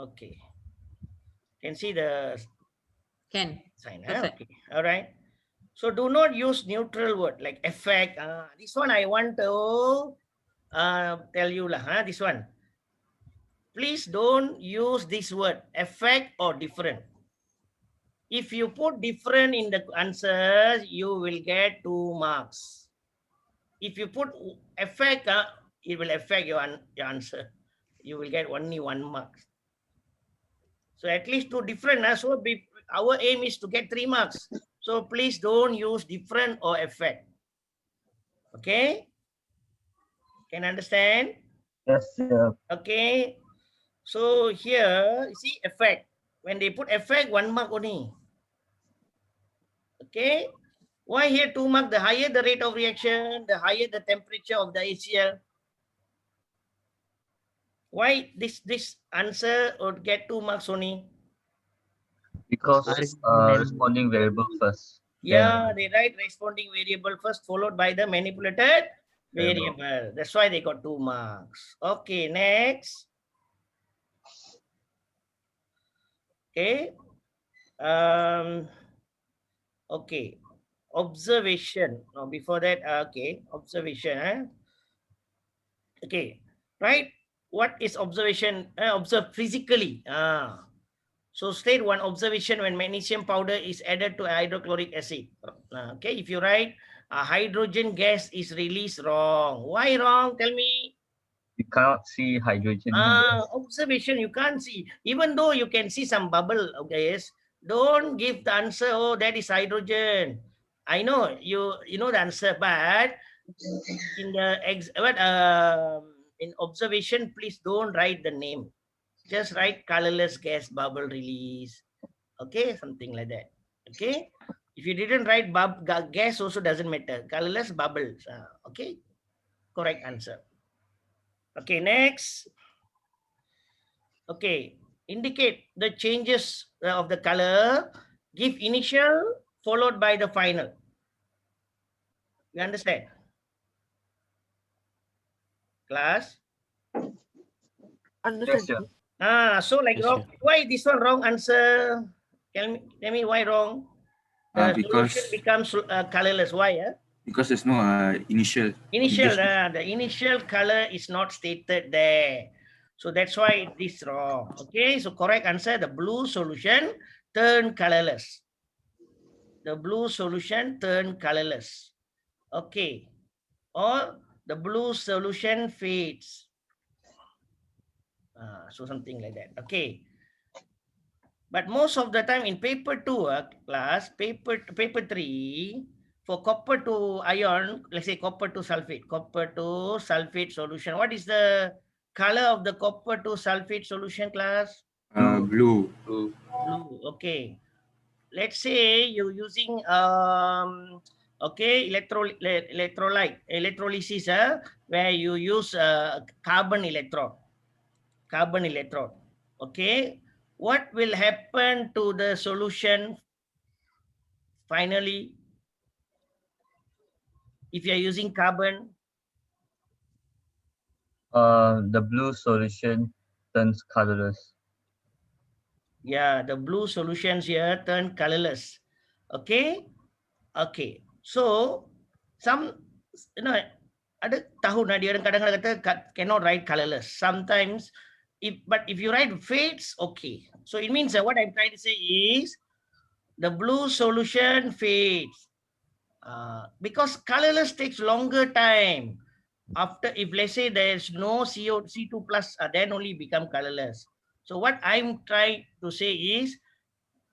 Okay. Can see the Can. sign. Perfect. Okay. All right. So do not use neutral word like effect. This one I want to tell you lah. This one. Please don't use this word effect or different. If you put different in the answers, you will get 2 marks. If you put effect, it will affect your answer. You will get only 1 mark. So at least 2 different. So our aim is to get 3 marks. So please don't use different or effect. Okay? Can understand? Yes, sir. Okay. So here, you see effect. When they put effect, 1 mark only. Okay. Why here 2 mark? The higher the rate of reaction, the higher the temperature of the HCl. Why this answer would get 2 marks only? Because Argument. responding variable first. Yeah, they write responding variable first, followed by the manipulated Variable. variable. That's why they got 2 marks. Okay, next. Okay. Okay. Observation. Now, before that, okay, observation. Okay, right? What is observation? Observe physically. So state one observation when magnesium powder is added to hydrochloric acid. Okay, if you write hydrogen gas is released, wrong. Why wrong? Tell me. You cannot see hydrogen gas. Observation, you can't see. Even though you can see some bubble, okay, yes, don't give the answer, oh, that is hydrogen. I know you know the answer, but in the in observation, please don't write the name. Just write colorless gas bubble release. Okay, something like that. Okay. If you didn't write gas also doesn't matter. Colorless bubbles. Okay. Correct answer. Okay, next. Okay. Indicate the changes of the color. Give initial followed by the final. You understand? Class? Yes, sir. So like Yes, wrong. sir. Why this one wrong answer? Tell me why wrong? The solution Because becomes colorless. Why? there's no initial. Initial, the initial color is not stated there. So that's why it is wrong. Okay, so correct answer, the blue solution turn colorless. The blue solution turn colorless. Okay, or the blue solution fades. So something like that. Okay. But most of the time in paper 2 class, paper 3, for copper to ion, let's say copper to sulfate solution. What is the color of the copper to sulfate solution, class? Blue. Blue. Blue. Okay. Let's say you're using okay, electrolysis, where you use carbon electrode. Okay, what will happen to the solution finally if you are using carbon? The blue solution turns colorless. Yeah, the blue solutions here turn colorless. Okay. Okay, so some, you know, ada tahu dia orang kadang-kadang kata cannot write colorless sometimes. But if you write fades, okay. So it means that what I'm trying to say is the blue solution fades. Because colorless takes longer time. After, if let's say there's no C2 plus, then only become colorless. So what I'm trying to say is,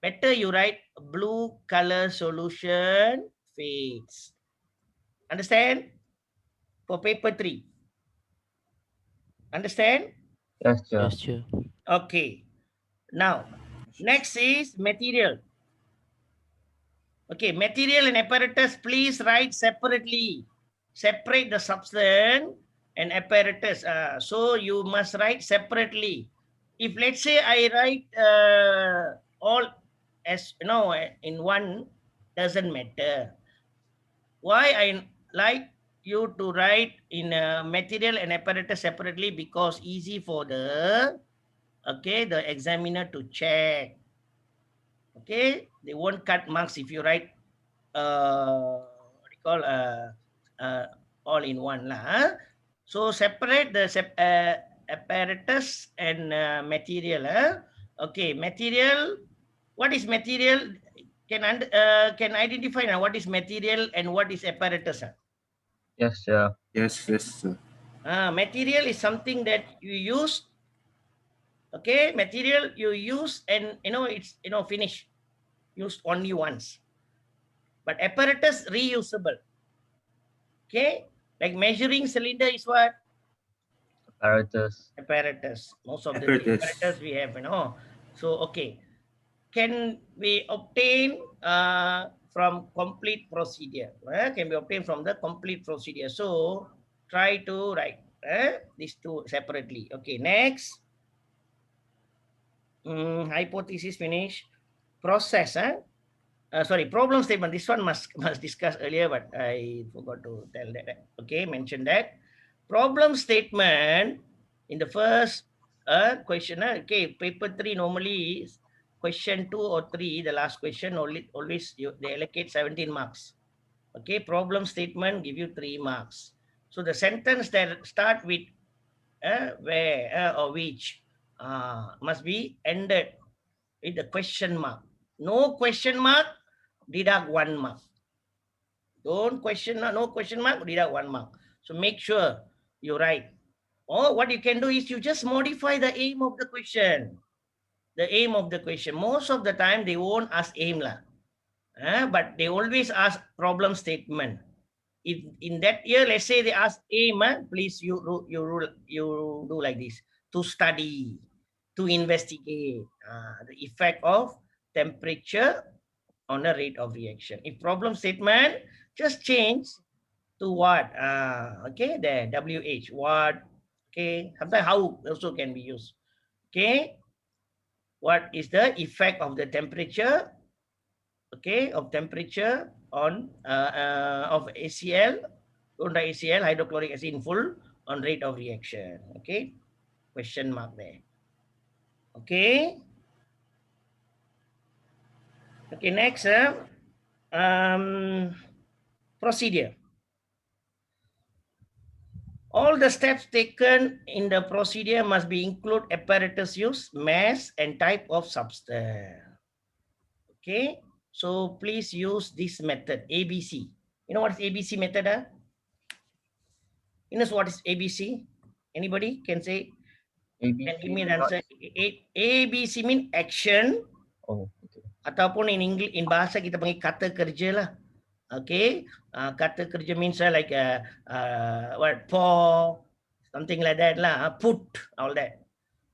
better you write blue color solution fades. Understand? For paper 3. Understand? Yes, sir. Yes, sir. Okay. Now, next is material. Okay, material and apparatus, please write separately. Separate the substance and apparatus. So you must write separately. If let's say I write all as you know in one, doesn't matter. Why I like you to write in material and apparatus separately? Because easy for the okay, the examiner to check. Okay, they won't cut marks if you write what do you call uh, all in one lah. Huh? So separate the apparatus and material. Huh? Okay, material. What is material? Can identify now what is material and what is apparatus. Huh? Yes, sir. Yes, yes, sir. Material is something that you use. Okay, material you use and it's finish, used only once. But apparatus reusable. Okay, like measuring cylinder is what? Apparatus. Apparatus. Most of the Apparatus. apparatus we have. So okay, can we obtain from complete procedure? Can be obtained from the complete procedure. So try to write these two separately. Okay, next. Hypothesis finish. Process. Sorry, problem statement. This one must discuss earlier, but I forgot to tell that. Okay, mention that. Problem statement in the first question. Okay, paper 3 normally is question 2 or 3. The last question always they allocate 17 marks. Okay, problem statement give you 3 marks. So the sentence that start with where or which must be ended with the question mark. No question mark, deduct 1 mark. Don't question, no question mark, deduct 1 mark. So make sure you write. Or what you can do is you just modify the aim of the question. The aim of the question. Most of the time they won't ask aim lah. But they always ask problem statement. If in that year, let's say they ask aim, please you do like this: to study, to investigate the effect of temperature on the rate of reaction. If problem statement, just change to what? Okay, there, WH, what? Okay, sometimes how also can be used. Okay, what is the effect of the temperature? Okay, of temperature on of ACL, don't write ACL, hydrochloric acid in full, on rate of reaction. Okay, question mark there. Okay. Okay, next, procedure. All the steps taken in the procedure must be include apparatus use, mass, and type of substance. Okay, so please use this method, ABC. You know what is ABC method? You know what is ABC? Anybody can say? Can give me an answer. ABC mean action. Oh, okay. Ataupun in English, in bahasa kita panggil kata kerja lah. Okay, kata kerja means like what, pour, something like that lah. Put, all that.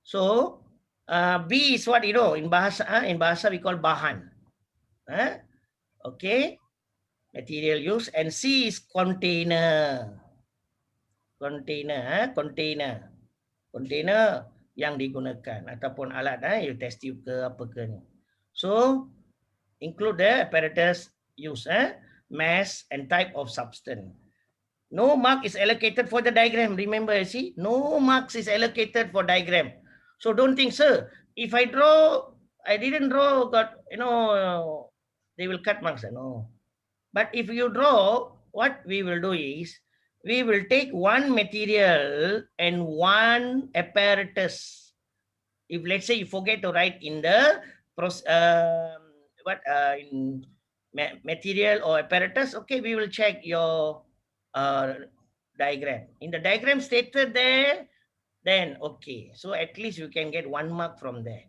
So B is what in bahasa we call bahan. Okay, material use, and C is container. Container yang digunakan ataupun alat test tube ke apa ke ni. So include the apparatus use, mass and type of substance. No mark is allocated for the diagram. Remember, see, no marks is allocated for diagram. So don't think, sir, if I didn't draw, they will cut marks. No. But if you draw, what we will do is, we will take one material and one apparatus. If let's say you forget to write in the in material or apparatus, okay, we will check your diagram. In the diagram stated there, then okay. So at least you can get 1 mark from there.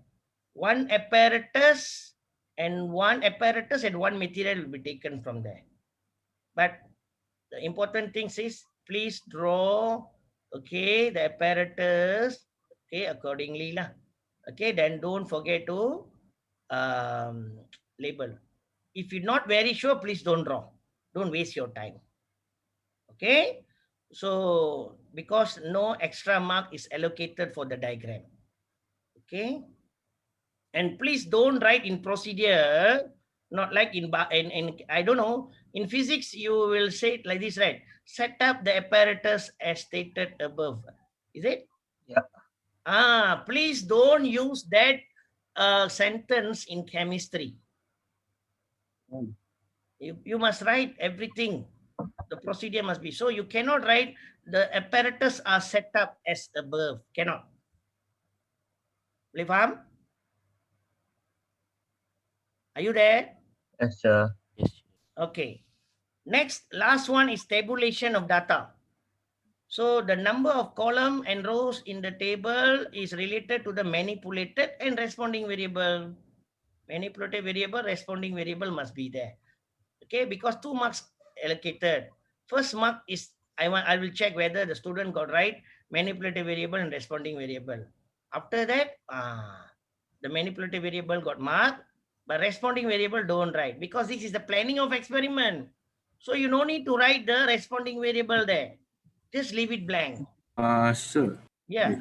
One apparatus and one material will be taken from there. But the important thing is, please draw, okay, the apparatus, okay, accordingly lah. Okay, then don't forget to label. If you're not very sure, please don't draw. Don't waste your time. Okay, so because no extra mark is allocated for the diagram. Okay, and please don't write in procedure, not like in I don't know, in physics you will say it like this, right? Set up the apparatus as stated above. Is it? Yeah. Please don't use that sentence in chemistry. You must write everything. The procedure must be. So you cannot write the apparatus are set up as above. Cannot. Boleh faham? Are you there? Yes, sir. Yes. Okay. Next, last one is tabulation of data. So the number of column and rows in the table is related to the manipulated and responding variable. Manipulated variable, responding variable must be there. Okay, because 2 marks allocated. First mark is I will check whether the student got right manipulative variable and responding variable. After that, the manipulative variable got marked, but responding variable don't write because this is the planning of experiment. So you no need to write the responding variable there. Just leave it blank. Sir, Yeah.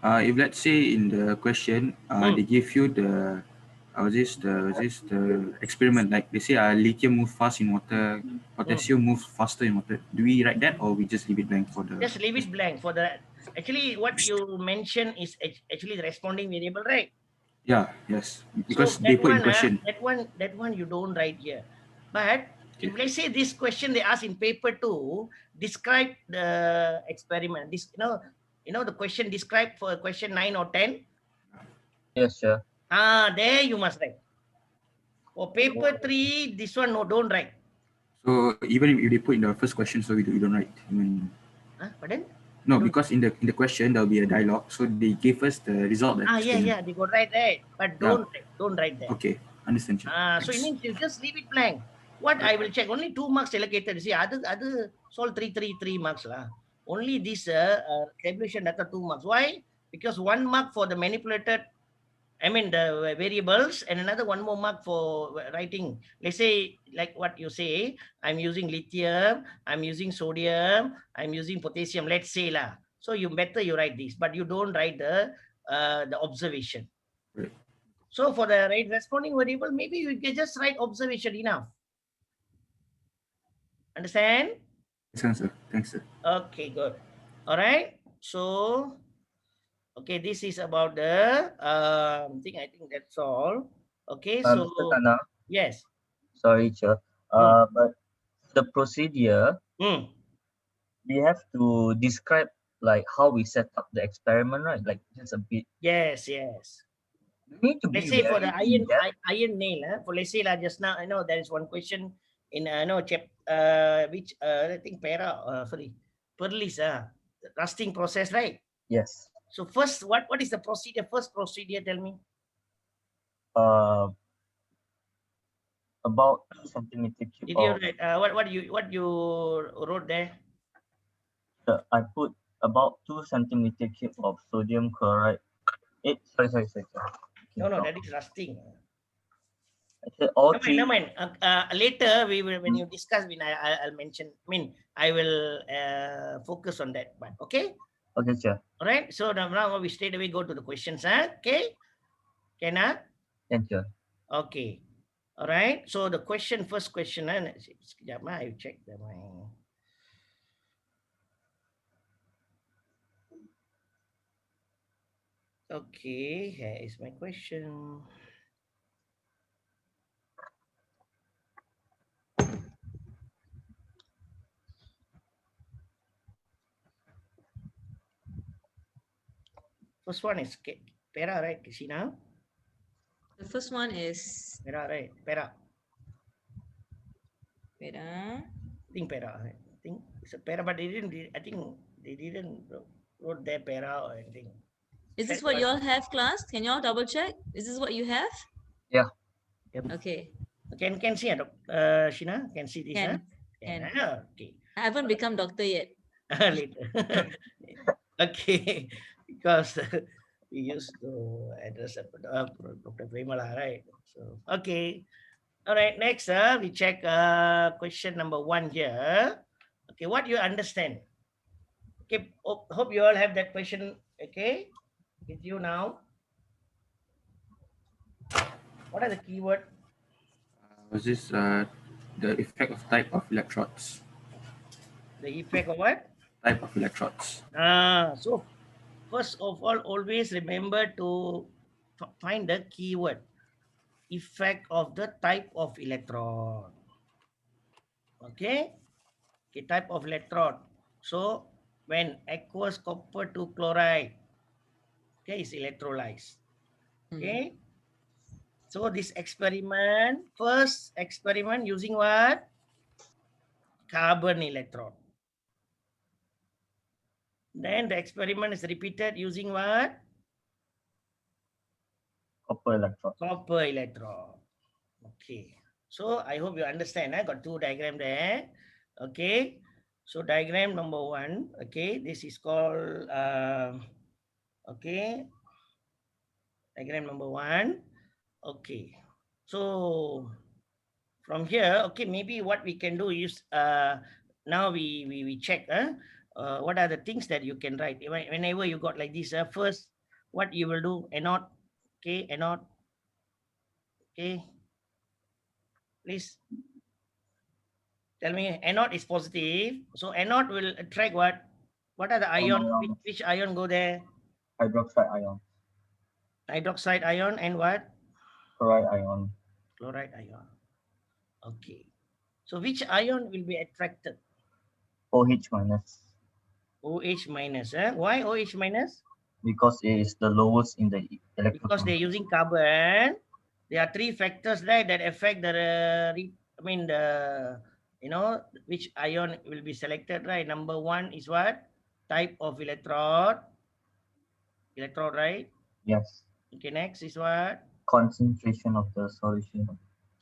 if let's say in the question, they give you the the experiment, like they say lithium move fast in water, potassium moves faster in water. Do we write that or we just leave it blank for the? Just leave it blank for the. Actually, what you mentioned is actually the responding variable, right? Yeah, yes, So because they put in question. that one you don't write here. But if let's say this question they ask in paper 2, describe the experiment. This the question described for question 9 or 10. Yes, sir. There you must write. For paper 3, this one no, don't write. So even if they put in the first question, so we don't write. Pardon? No, because in the question there'll be a dialogue, so they gave us the result. Yeah, they got right, but don't write there. Okay, understand. So it means you just leave it blank. What I will check, only 2 marks allocated. See, other solve 3 marks lah. Only this tabulation data 2 marks. Why? Because 1 mark for the manipulated, I mean the variables, and another 1 more mark for writing. Let's say like what you say, I'm using lithium, I'm using sodium, I'm using potassium. Let's say lah. So you write this, but you don't write the observation. Right. So for the right responding variable, maybe you can just write observation enough. Understand? Yes, sir. Thanks, sir. Okay, good. All right. So, okay, this is about the I think that's all. Okay, so Mr. Kana, yes. sorry, sir. But the procedure, we have to describe like how we set up the experiment, right? Like just a bit. Yes. We need to Let's be say for very the in-depth. iron nail, for let's say just now, I know there is one question in which I think Perlis rusting process, right? Yes. So first, what is the procedure? First procedure, tell me. About 2 centimeter cube. Did you write what you wrote there? I put about 2 centimeter cube of sodium chloride. Sorry. No, that is rusting. I said all three. Never mind. Later we will, when you discuss, I'll mention. I will focus on that one. Okay. Okay, sir. All right. So now we straight away go to the questions. Okay. Can I? Thank you. Okay. All right. So the first question. I check my. Okay, here is my question. First one is Pera, right? Kishina? The first one is Pera, right? Pera. Pera. I think Pera. I think it's a Pera, but they didn't. I think they didn't wrote their Pera or anything. Is this what you all have, class? Can you all double check? Is this what you have? Yeah. Yep. Okay. Can see Shina? Can see this? Can. Okay. I haven't become doctor yet. Later. Okay. Because we used to address Dr. Premala, right? So okay. All right. Next, we check question number 1 here. Okay, what you understand? Okay, hope you all have that question. Okay, with you now. What are the keyword? Was this the effect of type of electrodes? The effect of what? Type of electrodes. So first of all, always remember to find the keyword, effect of the type of electron. Okay, type of electron. So when aqueous copper to chloride, okay, is electrolyzed. Okay, so this experiment, first experiment using what? Carbon electron. Then the experiment is repeated using what? Copper electron. Copper electron. Okay. So I hope you understand. I got two diagram there. Okay. So diagram number 1. Okay. This is called okay. Diagram number 1. Okay. So from here, okay, maybe what we can do is now we check what are the things that you can write whenever you got like this. First, what you will do, anode. Okay, anode. Okay, please tell me. Anode is positive, so anode will attract what? What are the ion? Which ion go there? Hydroxide ion. Hydroxide ion and what? Chloride ion. Chloride ion. Okay. So which ion will be attracted? OH minus. OH minus. Why OH minus? Because it is the lowest in the electrochemical. Because they're using carbon. There are 3 factors, right, that affect the which ion will be selected, right? Number 1 is what? Type of electrode. Electrode, right? Yes. Okay, next is what? Concentration of the solution.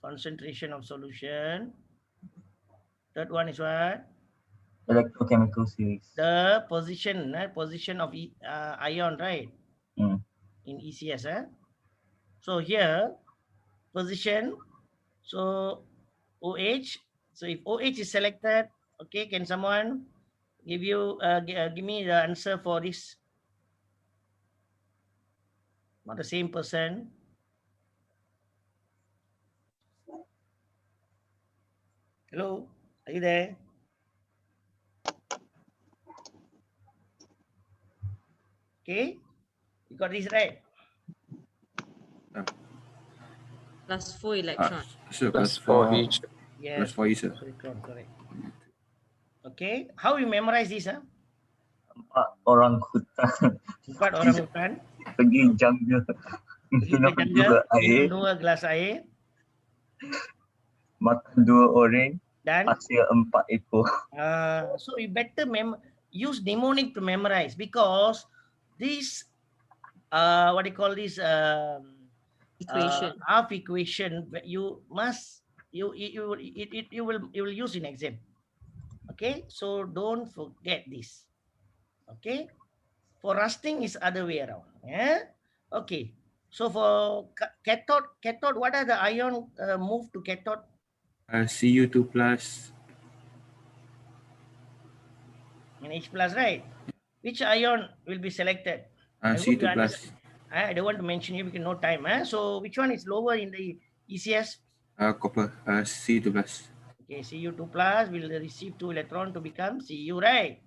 Concentration of solution. Third one is what? Electrochemical series. The position of ion, right? In ECS. So here, position. So OH. So if OH is selected, okay, can someone give me the answer for this? Not the same person. Hello, are you there? Okay, you got this right. Plus 4 electron. So Plus 4 each. Yes. Plus 4 each. Correct. Okay, how you memorize this? 4 orangutan. 4 orangutan. Pergi jungle. Minum 2 air. Minum 2 gelas air. Makan 2 orang. Dan hasil 4 ekor. So you better use mnemonic to memorize, because this what do you call this Equation. half equation you must you will use in exam. Okay, so don't forget this. Okay, for rusting is other way around. Yeah. Okay, so for cathode, what are the ion move to cathode? Cu2 plus And H plus, right? Which ion will be selected? Cu2 plus. I don't want to mention you because no time. So which one is lower in the ECS? Copper, Cu2 plus. Okay, Cu2 plus will receive 2 electron to become Cu, right?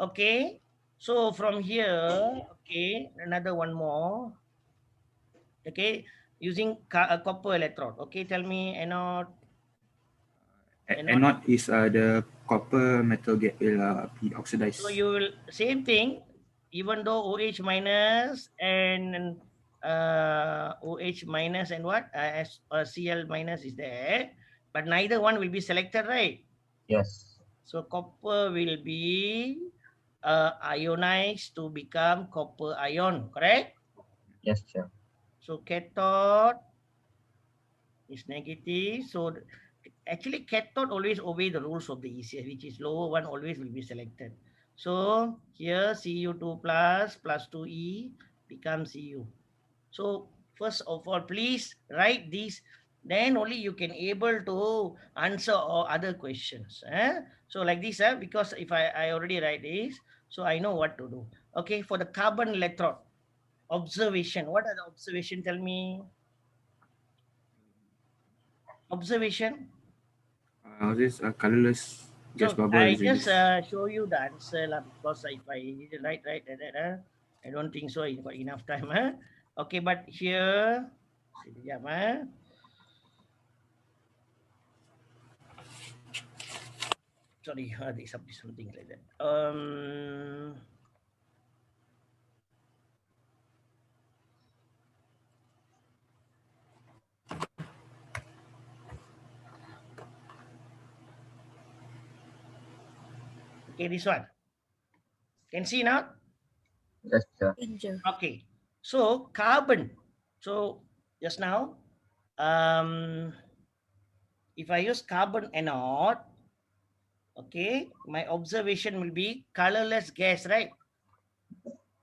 Okay, so from here, okay, another one more. Okay, using copper electrode. Okay, tell me anode. Anode is the copper metal will be oxidized. So you will same thing, even though OH minus and OH minus and what Cl minus is there, but neither one will be selected, right? Yes. So copper will be ionized to become copper ion, correct? Yes, sir. So cathode is negative. So actually cathode always obey the rules of the ECS, which is lower one always will be selected. So here Cu2 plus 2E becomes Cu. So first of all, please write this, then only you can able to answer all other questions. So like this, because if I already write this, so I know what to do. Okay, for the carbon electrode, observation. What are the observation? Tell me. Observation. This colorless gas So bubble I is just released. show you the answer because if I write like that, I don't think so. You got enough time, huh? Okay, but here, sekejap, huh? Sorry, there's something like that. Okay, this one. Can see now? Yes, sir. Okay. So carbon. So just now, if I use carbon anode, okay, my observation will be colorless gas, right?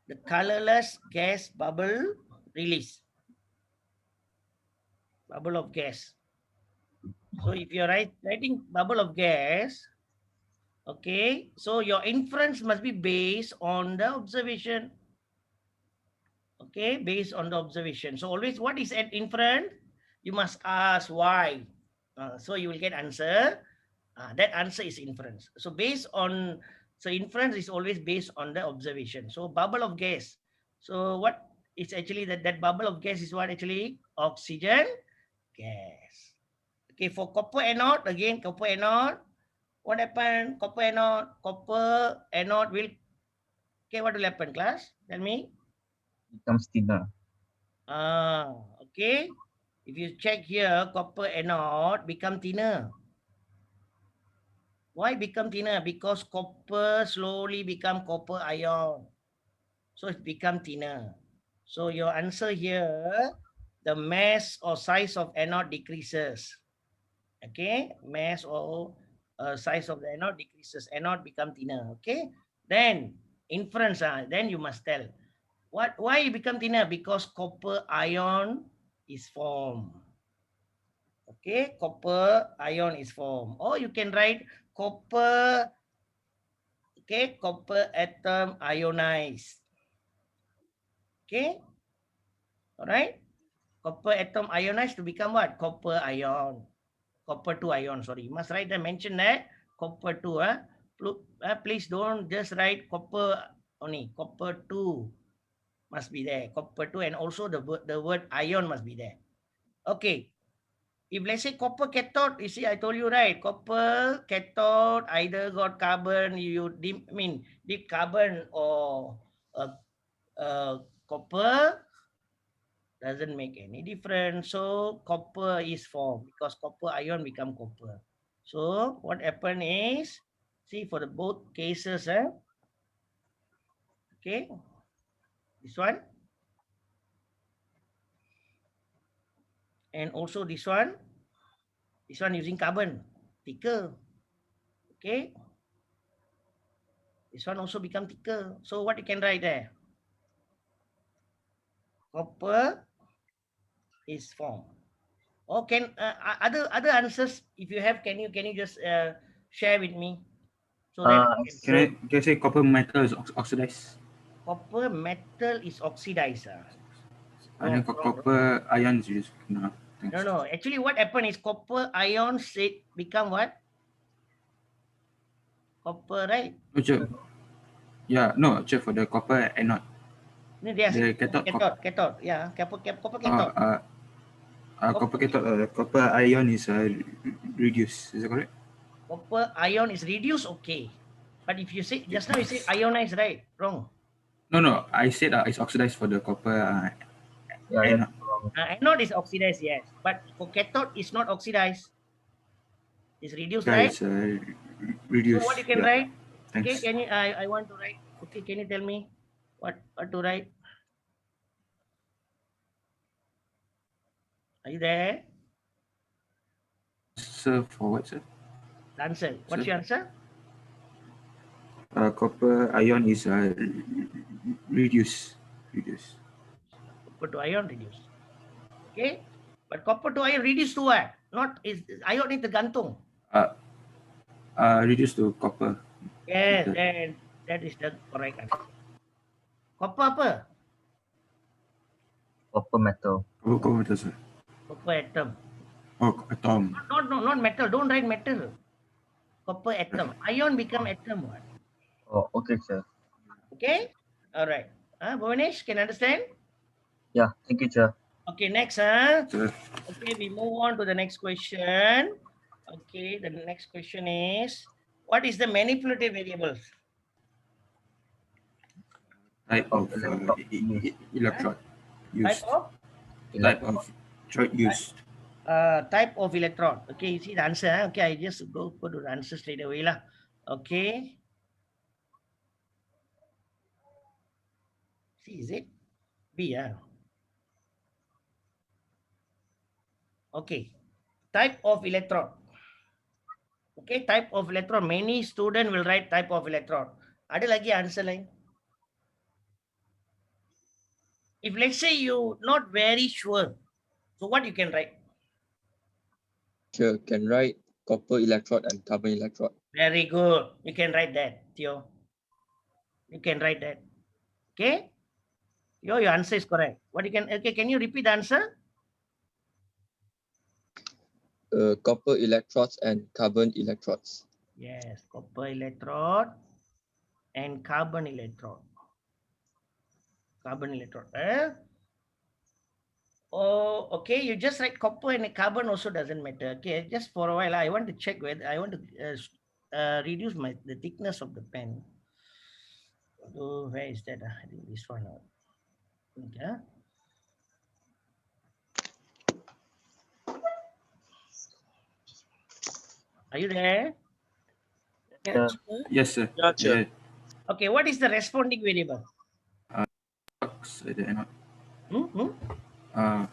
The colorless gas bubble release. Bubble of gas. So if you're writing bubble of gas, okay, so your inference must be based on the observation. Okay, based on the observation. So always what is at inference? You must ask why. So you will get answer. That answer is inference. So based on, so inference is always based on the observation. So bubble of gas. So what is actually that bubble of gas is what actually? Oxygen gas. Okay, for copper anode, again, copper anode, what happened? Copper anode will, okay, what will happen, class? Tell me. Becomes thinner. Okay. If you check here, copper anode become thinner. Why become thinner? Because copper slowly become copper ion. So it become thinner. So your answer here, the mass or size of anode decreases. Okay, mass or size of the anode decreases. Anode become thinner. Okay, then inference. Then you must tell why it become thinner, because copper ion is formed. Okay, copper ion is formed. Or you can write copper. Okay, copper atom ionized. Okay, all right. Copper atom ionized to become what? Copper ion. Copper 2 ion, sorry. You must write and mention that copper 2. Please don't just write copper only. Copper 2 must be there. Copper 2, and also the word ion must be there. Okay. If let's say copper cathode, you see, I told you, right? Copper cathode either got carbon, you dip carbon or copper, doesn't make any difference. So copper is formed because copper ion become copper. So what happened is, see, for the both cases, okay, this one and also this one using carbon, thicker. Okay, this one also become thicker. So what you can write there? Copper is formed. Or can other answers, if you have, can you just share with me so that Can I say copper metal is oxidized? Copper metal is oxidized. And then copper ion is used. No, thanks. No. Actually, what happened is copper ion become what? Copper, right? Yeah, no, check for the copper anode. No, they are The cathode. Yeah, copper cathode. Copper cathode, copper ion is reduced. Is that correct? Copper ion is reduced, okay. But if you say, just now you say ionized, right? Wrong. No, I said it's oxidized for the copper anode. Anode is oxidized, yes. But for cathode, it's not oxidized. It's reduced, Yeah, right? it's reduced. So what you can write? Thanks. Okay, can you? I want to write. Okay, can you tell me what to write? Are you there? Sir, for what, sir? Answer. What's your answer? Copper ion is reduced. Copper to ion reduced. Okay, but copper to ion reduced to what? Not is ion itu gantung. Reduced to copper. Yes, and that is the correct answer. Copper apa? Copper metal. Copper metal, sir. Copper atom. Oh, atom. Not metal. Don't write metal. Copper atom. Ion become atom. What? Oh, okay, sir. Okay. All right. Bhuvanesh, can you understand? Yeah, thank you, Chair. Okay, next. Sir. Okay, we move on to the next question. Okay, the next question is, what is the manipulative variables? Type of Electrode used. electrode Type used. of? Type of electrode used. Type of electrode. Okay, you see the answer. Okay, I just go to the answer straight away lah. Okay. See, is it? B, yeah. Okay. Type of electrode. Okay, type of electrode. Many students will write type of electrode. Ada lagi answer line? If let's say you not very sure, so what you can write? Sure, can write copper electrode and carbon electrode. Very good. You can write that, Theo. You can write that. Okay? Your answer is correct. What you can, okay, can you repeat the answer? Copper electrodes and carbon electrodes. Yes, copper electrode and carbon electrode. Carbon electrode. Oh, okay. You just write copper and carbon also doesn't matter. Okay, just for a while, I want to check whether I want to reduce the thickness of the pen. Oh, where is that? I think this one. Okay. Are you there? Yeah. Yes, sir. Yeah, sure. Okay, what is the responding variable? The anode. Hmm? I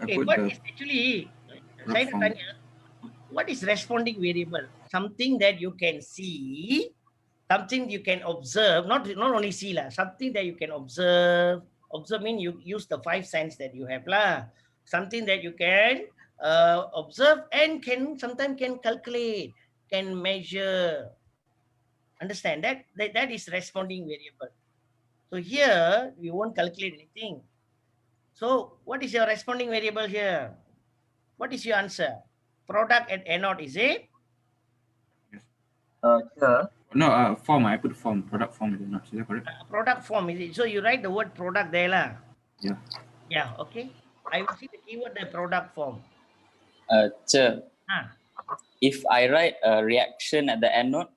Okay, put what the is actually, rough saya nak form. tanya, what is responding variable? Something that you can see, something you can observe, not only see lah, something that you can observe. Observe mean you use the 5 sense that you have lah. Something that you can observe and can sometimes can calculate, can measure. Understand that? That is responding variable. So here we won't calculate anything. So what is your responding variable here? What is your answer? Product at anode, is it? Chair. No, form. I put form. Product form. Is that correct? Product form, is it? So you write the word product there lah. Yeah. Yeah, okay. I will see the keyword the product form. Sir, Ah, if I write a reaction at the anode,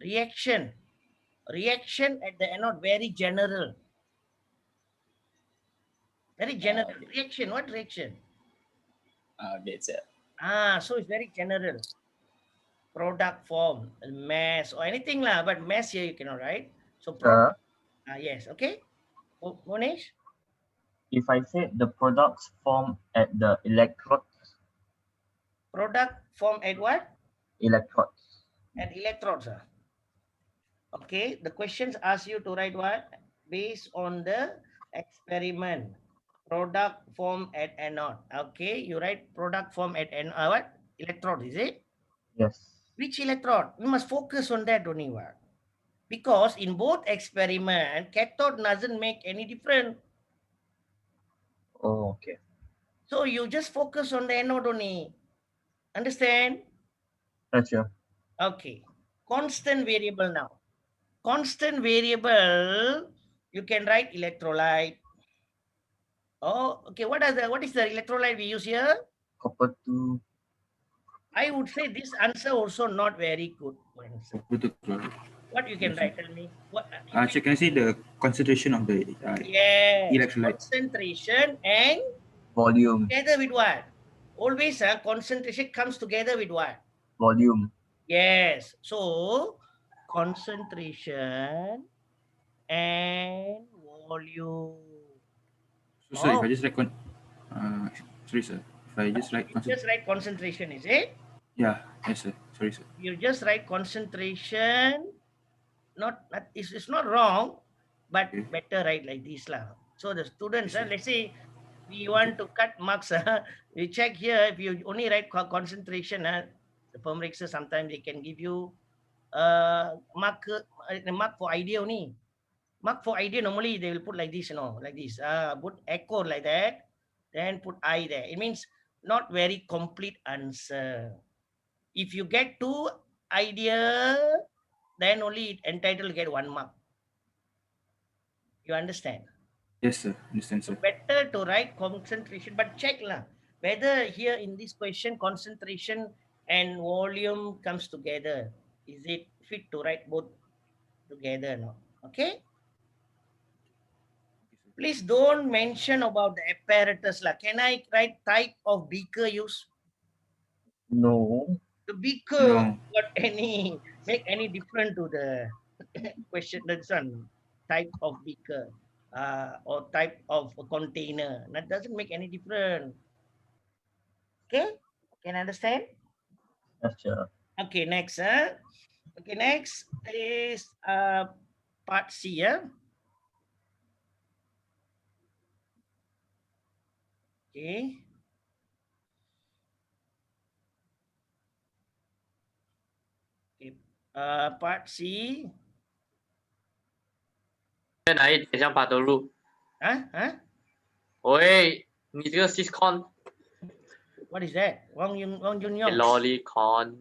reaction. Reaction at the anode, very general. Very general. Reaction, what reaction? that's it. So it's very general. Product form, mass or anything lah, but mass here you cannot write. So product. Yes, okay. Monesh? If I say the products form at the electrodes. Product form at what? Electrodes. At electrodes. Okay, the questions ask you to write what? Based on the experiment. Product form at anode. Okay, you write product form at what? Electrode, is it? Yes. Which electrode? We must focus on that only. What? Because in both experiment, cathode doesn't make any difference. Oh, okay. So you just focus on the anode only. Understand? Sure. Okay. Constant variable now. Constant variable, you can write electrolyte. Oh, okay. What is the electrolyte we use here? Copper 2. I would say this answer also not very good answer. What you can write? Tell me. What? So can I see the concentration of the yes, electrolyte? concentration and volume. Together with what? Always concentration comes together with what? Volume. Yes. So concentration and volume. So sir, if I just write sorry sir, if I just write just write concentration, is it? Yeah, yes sir. Sorry sir. You just write concentration. It's not wrong, but better write like this lah. So the students, let's say we want to cut marks. We check here. If you only write concentration, the permrixer sometimes they can give you mark for idea only. Mark for idea normally they will put like this, like this. Put echo like that, then put I there. It means not very complete answer. If you get 2 idea, then only entitled get 1 mark. You understand? Yes, sir. Understand, So sir. better to write concentration, but check lah whether here in this question concentration and volume comes together. Is it fit to write both together? No. Okay. Please don't mention about the apparatus lah. Can I write type of beaker use? No. The beaker No. got any make any different to the question? This one type of beaker or type of a container. That doesn't make any difference. Okay, can understand? Yes, sir. Okay, next. Okay, next is part C. Yeah. Okay. Okay. Part C. 在哪一点想把投入？喂，你这个 syscon What is that? Wang Jun Yong. lolicon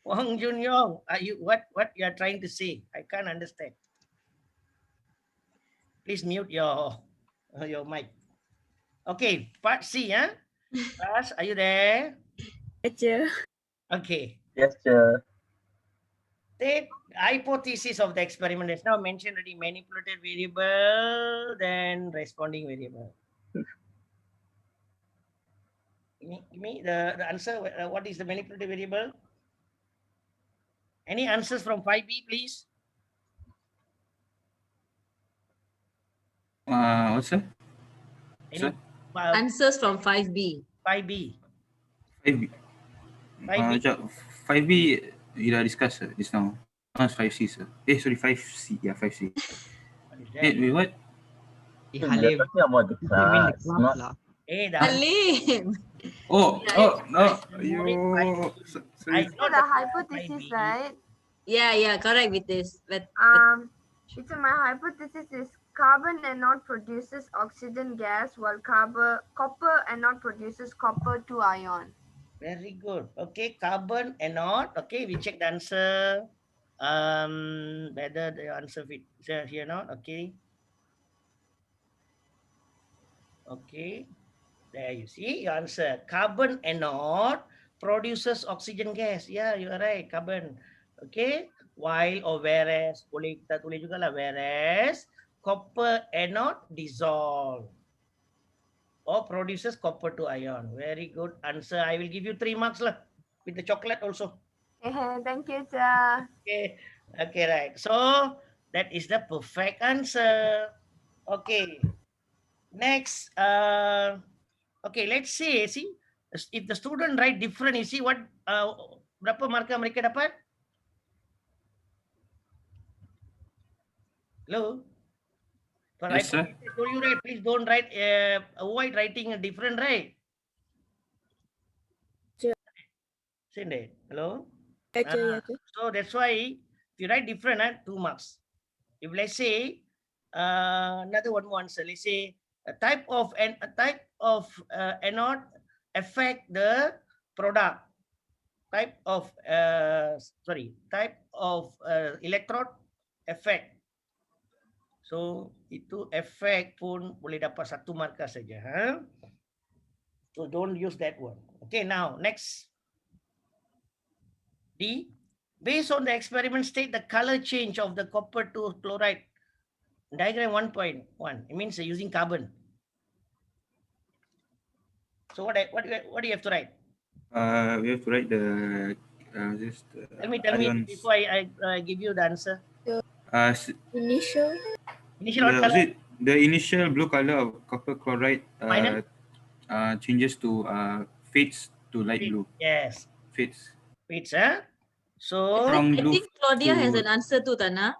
Wang Jun Yong. Are you what you are trying to say? I can't understand. Please mute your mic. Okay, part C. Huh? Class, are you there? Yes, Okay. Yes, sir. State hypothesis of the experiment is now mentioned already. Manipulated variable, then responding variable. Give me the answer. What is the manipulated variable? Any answers from 5B, please? What's that? Any Answers from 5B. 5B. 5B. 5B. 5B, you dah discuss just now. It's 5C, sir. Sorry, 5C. Yeah, 5C. What is that? Wait, what? We're talking about the class, not... Halim. Oh, no. I So the hypothesis, right? Yeah, correct with this. But so my hypothesis is carbon anode produces oxygen gas while copper anode produces copper 2 ion. Very good. Okay, carbon anode. Okay, we check the answer. Whether the answer fits here or not. Okay. Okay. There you see your answer. Carbon anode produces oxygen gas. Yeah, you are right. Carbon. Okay. While or whereas, boleh kita tulis juga lah. Whereas copper anode dissolve or produces copper 2 ion. Very good answer. I will give you 3 marks lah with the chocolate also. Thank you, sir. Okay. Okay, right. So that is the perfect answer. Okay. Next. Okay, let's see. See, if the student write different, you see what berapa markah mereka dapat? Hello? Yes, sir. So you write, please don't write, avoid writing a different, right? Send it. Hello? So that's why if you write different, 2 marks. If let's say another one more answer, let's say a type of anode affect the product. Type of electrode effect. So itu effect pun boleh dapat 1 markah saja. So don't use that one. Okay, now next. D. Based on the experiment, state the color change of the copper to chloride. Diagram 1.1. It means using carbon. So what do you have to write? We have to write the Tell me before I give you the answer. Initial what color? The initial blue color of copper chloride changes to fades to light blue. Yes. Fades. Huh? So I think Claudia has an answer too, Tana.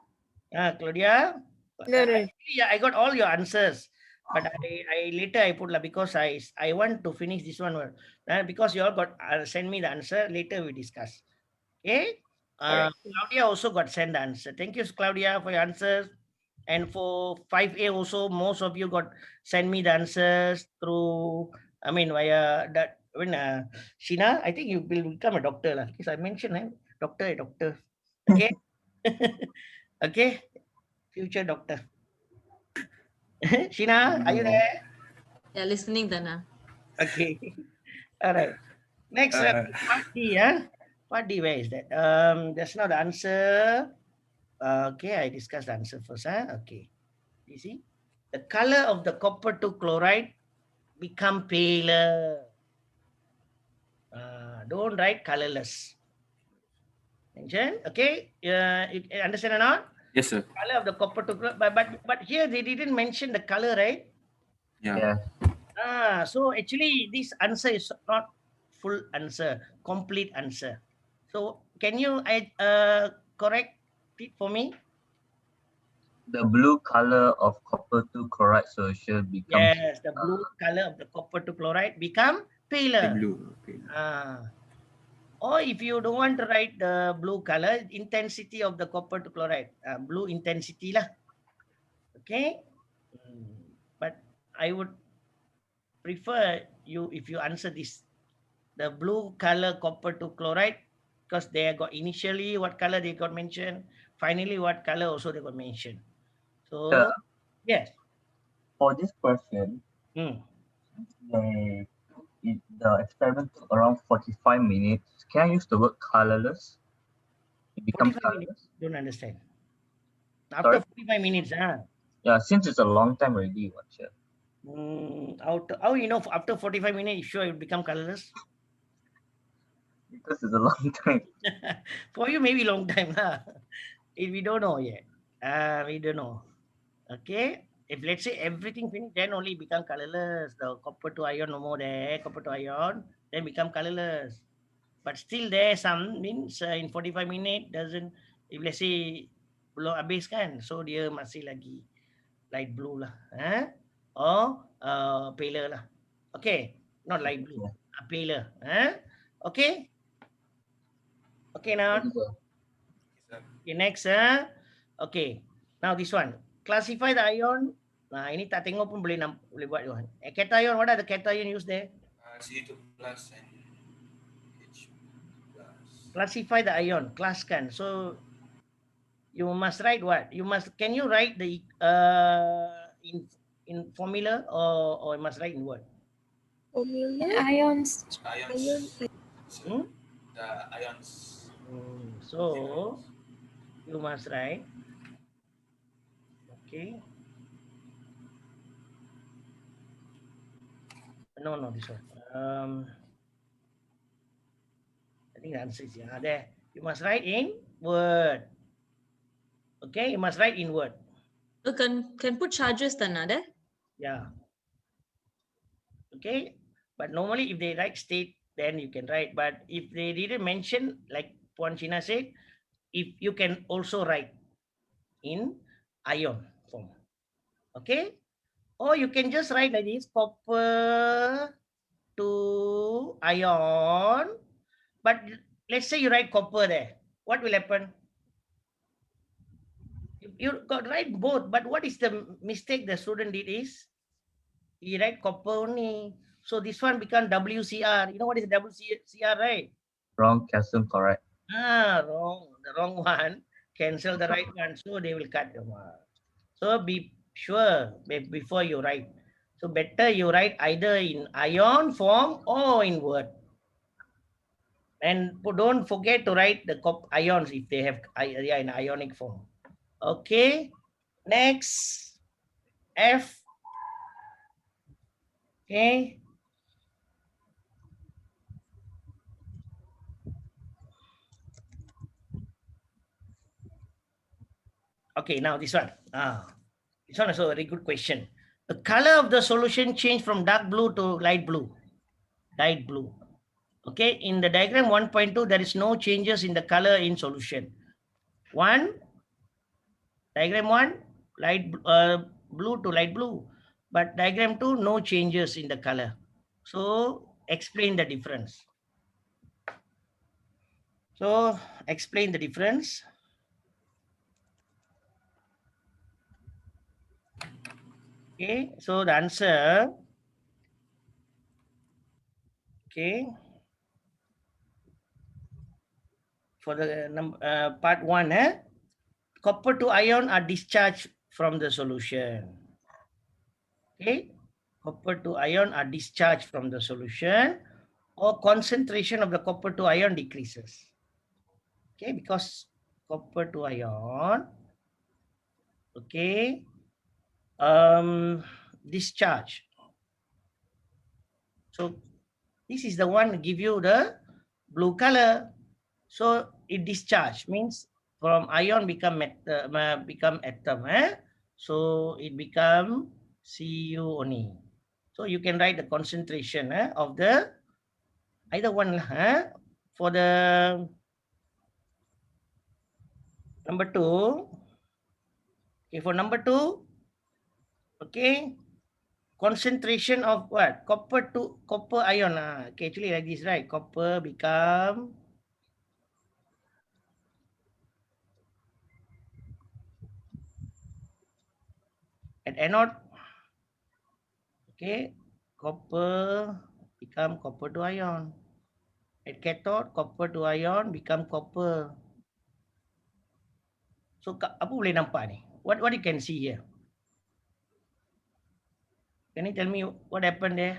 Claudia? No. Yeah, I got all your answers. But I later I put because I want to finish this one. Because you all got send me the answer. Later we discuss. Okay. Claudia also got sent the answer. Thank you, Claudia, for your answers. And for 5A also, most of you got send me the answers through, via that. When Sheena, I think you will become a doctor lah. Because I mentioned doctor. Okay. Okay. future doctor. Sheena, are you there? Yeah, listening, Dana. Okay. All right. Next, part D, Part D, where is that? That's not the answer. Okay, I discussed the answer first, Okay. You see? The color of the copper 2 chloride become paler. Don't write colorless. Mention, okay? You understand or not? Yes, sir. Color of the copper 2 chloride, but here they didn't mention the color, right? Yeah. So actually this answer is not full answer, complete answer. So can you correct it for me? The blue color of copper 2 chloride solution becomes Yes, the blue color of the copper 2 chloride become paler. Blue. Okay. Or if you don't want to write the blue color, intensity of the copper 2 chloride, blue intensity lah. Okay. But I would prefer you if you answer this, the blue color copper 2 chloride, because they got initially what color they got mentioned, finally what color also they got mentioned. So yes. For this question, the experiment took around 45 minutes. Can I use the word colorless? It becomes 45 colorless. minutes. Don't understand. After 45 minutes, Yeah, since it's a long time already, watch it. How you know after 45 minutes, sure it will become colorless? Because it's a long time. For you, maybe long time. We don't know yet. We don't know. Okay. If let's say everything finished, then only become colorless. The copper to ion no more there, copper to ion, then become colorless. But still there some means in 45 minutes doesn't, if let's say belum habis kan, so dia masih lagi light blue lah. Or paler lah. Okay. Not light blue. Paler. Okay. Okay now. Okay, next. Okay. Now this one. Classify the ion. Nah, ini tak tengok pun boleh buat tu. Cation, what are the cation used there? CO2 plus and H plus. Classify the ion. Class kan. So you must write what? Can you write the in formula or you must write in word? Formula. Ions. The ions. So you must write. Okay. No, this one. I think the answer is there. You must write in word. Okay, you must write in word. You can put charges then, there? Yeah. Okay, but normally if they write state, then you can write. But if they didn't mention, like Puan China said, if you can also write in ion form. Okay, or you can just write like this: copper to ion. But let's say you write copper there. What will happen? You got write both, but what is the mistake the student did is he write copper only. So this one become WCR. You know what is WCR, right? Wrong calcium chloride. Wrong. The wrong one. Cancel the right one. So they will cut the one. So be sure before you write. So better you write either in ion form or in word. And don't forget to write the ions if they have in ionic form. Okay. Next. F. Okay. Okay, now this one. This one is a very good question. The color of the solution changed from dark blue to light blue. Light blue. Okay, in the diagram 1.2, there is no changes in the color in solution. Diagram 1, light blue to light blue. But diagram 2, no changes in the color. So explain the difference. So explain the difference. Okay, so the answer. Okay. For the part 1, copper to ion are discharged from the solution. Okay, copper to ion are discharged from the solution, or concentration of the copper to ion decreases. Okay, because copper to ion, okay, discharge. So this is the one give you the blue color. So it discharge means from ion become atom. So it become Cu only. So you can write the concentration of the either one for the number 2. Okay, for number 2, okay, concentration of what? Copper to copper ion. Okay, actually like this, right? Copper become at anode. Okay, copper become copper to ion. At cathode, copper to ion become copper. So apa boleh nampak ni? What you can see here? Can you tell me what happened there?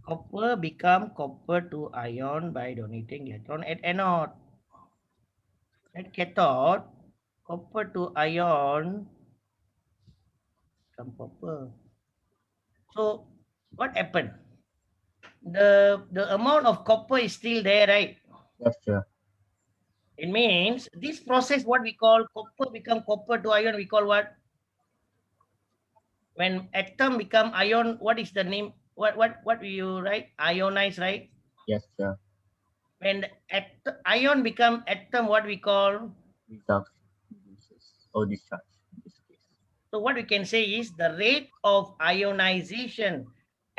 Copper become copper to ion by donating electron at anode. At cathode, copper to ion become copper. So what happened? The amount of copper is still there, right? Yes, sir. It means this process, what we call copper become copper to ion, we call what? When atom become ion, what is the name? What you write? Ionize, right? Yes, sir. When ion become atom, what we call? Results or discharge in this case. So what we can say is the rate of ionization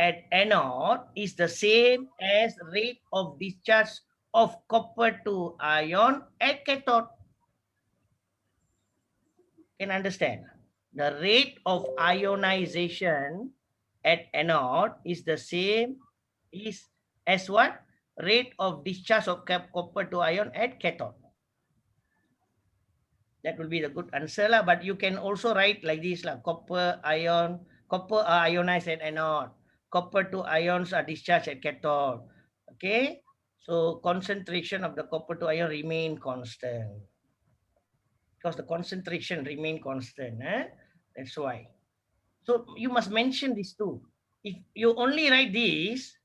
at anode is the same as rate of discharge of copper to ion at cathode. Can understand? The rate of ionization at anode is the same as what? Rate of discharge of copper to ion at cathode. That will be the good answer lah. But you can also write like this lah. Copper are ionized at anode. Copper to ions are discharged at cathode. Okay. So concentration of the copper to ion remain constant. Because the concentration remain constant. That's why. So you must mention this too. If you only write this,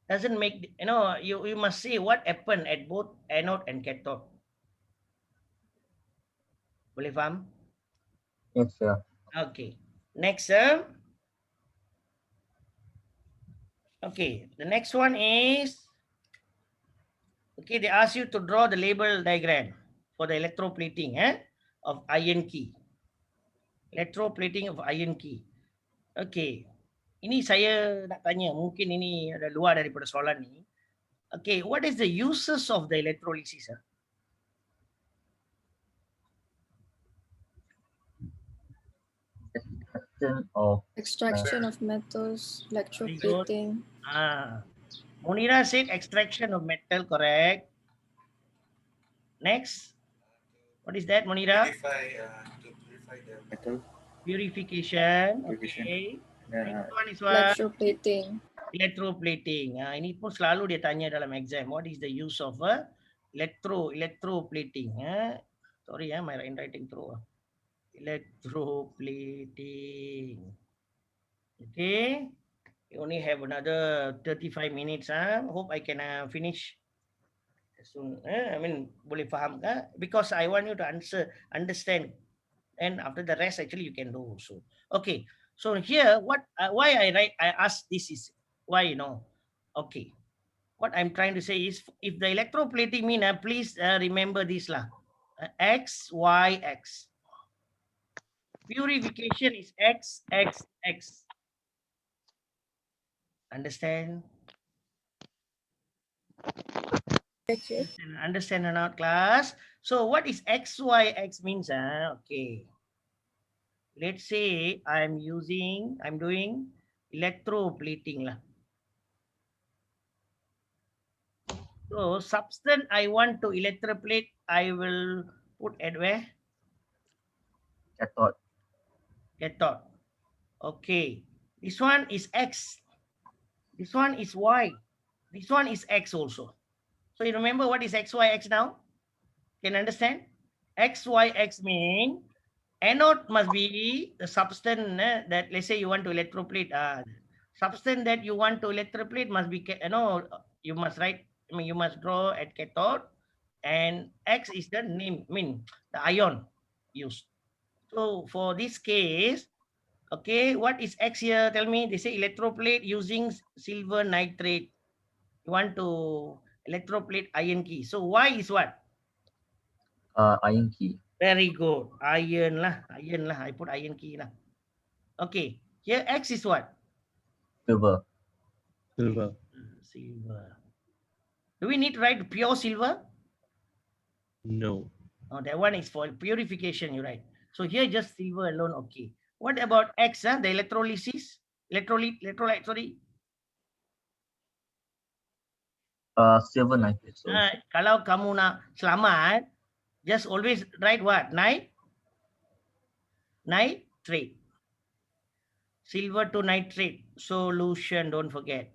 doesn't make, you must see what happened at both anode and cathode. Boleh faham? Yes, sir. Okay. Next, okay, the next one is, okay, they ask you to draw the label diagram for the electroplating of iron key. Electroplating of iron key. Okay. Ini saya nak tanya, mungkin ini ada luar daripada soalan ni. Okay, what is the uses of the electrolysis? Extraction of metals, electroplating. Munira said extraction of metal, correct. Next. What is that, Munira? To purify the metal. Purification. Okay. Next one is what? Electroplating. Electroplating. Ini pun selalu dia tanya dalam exam. What is the use of electroplating? Sorry, my handwriting through. Electroplating. Okay. We only have another 35 minutes. Hope I can finish soon. I mean, boleh faham ke? Because I want you to understand. And after the rest, actually, you can do also. Okay. So here, why I ask this is why, Okay. What I'm trying to say is, if the electroplating mean, please remember this lah. X, Y, X. Purification is X, X, X. Understand? Okay. Understand or not, class? So what is X, Y, X means? Okay. Let's say I'm doing electroplating lah. So substance I want to electroplate, I will put at where? Cathode. Cathode. Okay. This one is X. This one is Y. This one is X also. So you remember what is X, Y, X now? Can you understand? X, Y, X mean anode must be the substance that, let's say you want to electroplate. Substance that you want to electroplate must be, you must write, you must draw at cathode, and X is the name, the ion used. So for this case, okay, what is X here? Tell me. They say electroplate using silver nitrate. You want to electroplate iron key. So Y is what? Iron key. Very good. Iron lah. I put iron key lah. Okay. Here X is what? Silver. Silver. Silver. Do we need to write pure silver? No. Oh, that one is for purification, you write. So here just silver alone, okay. What about X, the electrolysis? Electrolyte, sorry. Silver nitrate. Kalau kamu nak selamat, just always write what? Nitrate. Silver to nitrate solution, don't forget.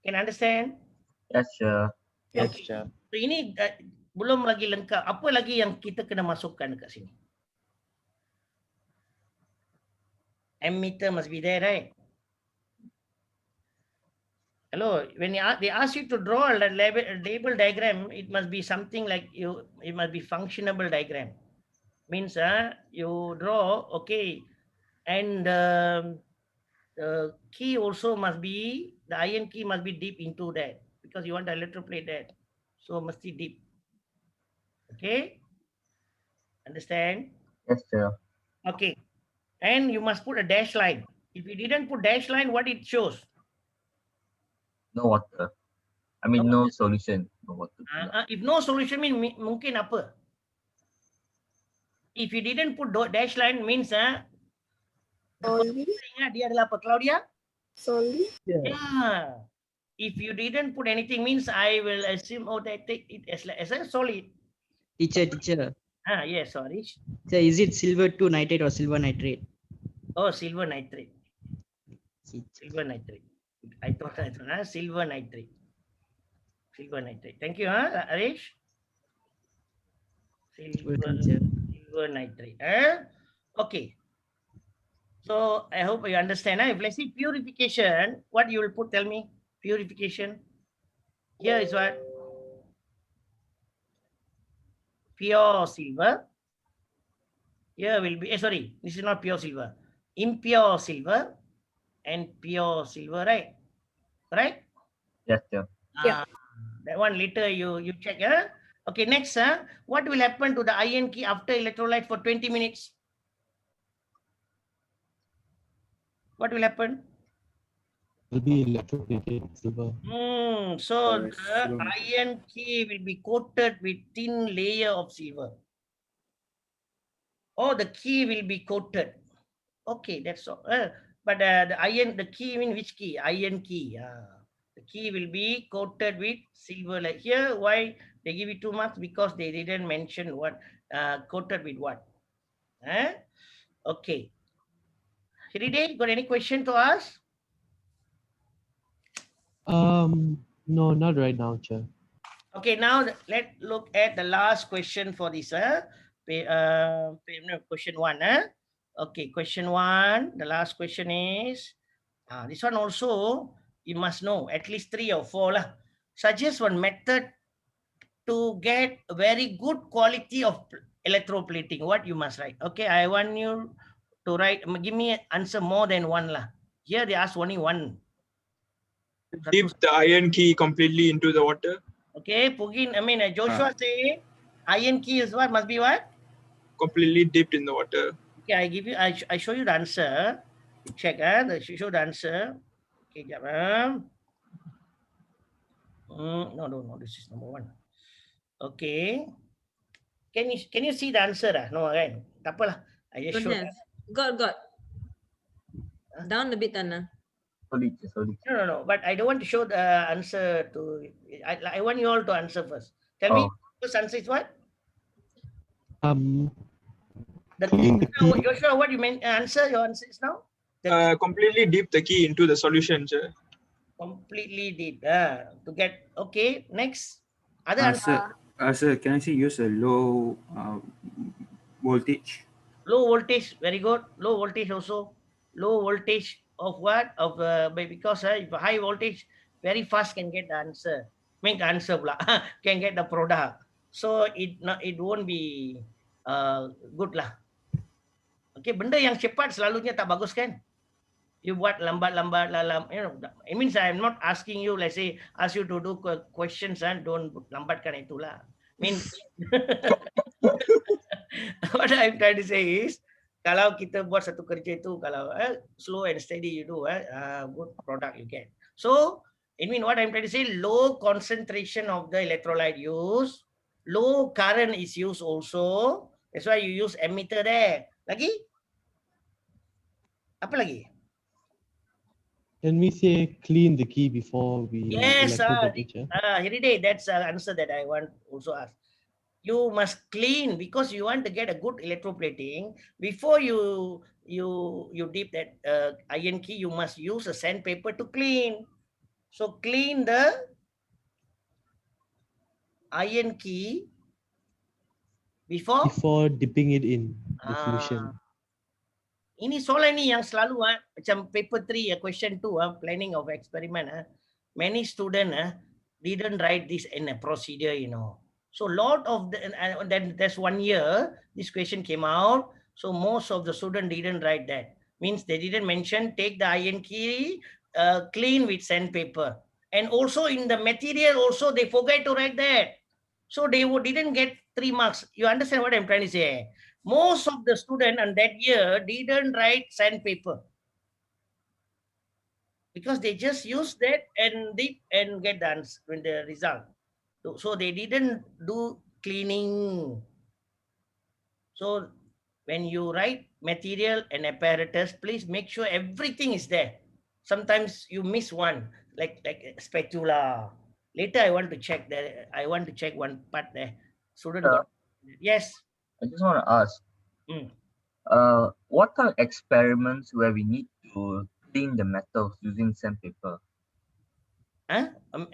Can understand? Yes, sir. Yes, Okay. sir. So ini belum lagi lengkap. Apa lagi yang kita kena masukkan dekat sini? Ammeter must be there, right? Hello, when they ask you to draw a label diagram, it must be something like it must be functionable diagram. Means you draw, okay, and the key also must be, the iron key must be deep into that because you want to electroplate that. So must be deep. Okay? Understand? Yes, sir. Okay. And you must put a dash line. If you didn't put dash line, what it shows? No water. I mean, no solution. No water. If no solution mean mungkin apa? If you didn't put dash line means ingat dia adalah apa, Claudia? Solid. Yeah. If you didn't put anything means I will assume that take it as a solid. Teacher. Yes, sorry. So is it silver to nitrate or silver nitrate? Oh, silver nitrate. Silver nitrate. I thought silver nitrate. Silver nitrate. Thank you, Arish. Silver nitrate. Okay. So I hope you understand. If let's say purification, what you will put? Tell me. Purification. Here is what? Pure silver. Here will be, sorry, this is not pure silver. Impure silver and pure silver, right? Right? Yes, sir. That one later you check. Okay, next, what will happen to the iron key after electrolyte for 20 minutes? What will happen? Will be electroplated silver. So the iron key will be coated with thin layer of silver. Oh, the key will be coated. Okay, that's all. But the key mean which key? Iron key. The key will be coated with silver. Like here, why they give you 2 marks? Because they didn't mention what coated with what. Okay. Hiride, got any question to ask? No, not right now, Chair. Okay, now let's look at the last question for this. Question 1. Okay, question 1. The last question is this one also you must know at least 3 or 4 lah. Suggest one method to get a very good quality of electroplating. What you must write? Okay, I want you to write. Give me an answer more than 1 lah. Here they ask only 1. Dip the iron key completely into the water. Okay, Joshua say iron key is what? Must be what? Completely dipped in the water. Okay, I show you the answer. You check, show the answer. Okay, no, this is number 1. Okay. Can you see the answer? No, right? Tak apalah. I just show. Got. Down a bit, Anna. No. But I don't want to show the answer to. I want you all to answer first. Tell me, first answer is what? Joshua, what you mean? Your answer is now? Completely dip the key into the solution, sir. Completely dip. To get, okay, next. Other answer. Sir, can I see use a low voltage? Low voltage, very good. Low voltage also. Low voltage of what? Of because if high voltage, very fast can get the answer. Make the answer pula. Can get the product. So it won't be good lah. Okay, benda yang cepat selalunya tak bagus kan? You buat lambat-lambat, you know, it means I'm not asking you, let's say, ask you to do questions and don't lambatkan itulah. Means what I'm trying to say is, kalau kita buat satu kerja itu, kalau slow and steady you do, good product you get. So, it means what I'm trying to say, low concentration of the electrolyte used, low current is used also. That's why you use emitter there. Lagi? Apa lagi? Can we say clean the key before we Yes, electroplate? that's the answer that I want also ask. You must clean because you want to get a good electroplating. Before you dip that iron key, you must use a sandpaper to clean. So clean the iron key before dipping it in the solution. Ini soalan ni yang selalu macam paper 3 question 2 planning of experiment many student didn't write this in a procedure, you know. So lot of the then there's 1 year this question came out, so most of the student didn't write that. Means they didn't mention take the iron key, clean with sandpaper, and also in the material also they forget to write that, so they didn't get 3 marks. You understand what I'm trying to say? Most of the student on that year didn't write sandpaper because they just used that and dip and get the answer when the result. So they didn't do cleaning. So when you write material and apparatus, please make sure everything is there. Sometimes you miss one, like spatula. Later I want to check that. I want to check one part there. Student got, yes. I just want to ask, what are experiments where we need to clean the metals using sandpaper?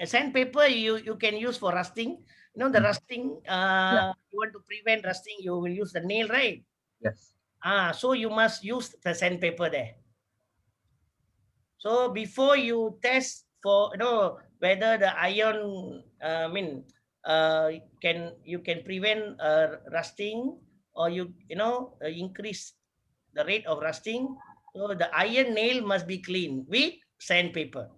Sandpaper you can use for rusting. You know the rusting, you want to prevent rusting, you will use the nail, right? Yes. So you must use the sandpaper there. So before you test for, you know, whether the iron, you can prevent rusting, or you know increase the rate of rusting. So the iron nail must be clean with sandpaper.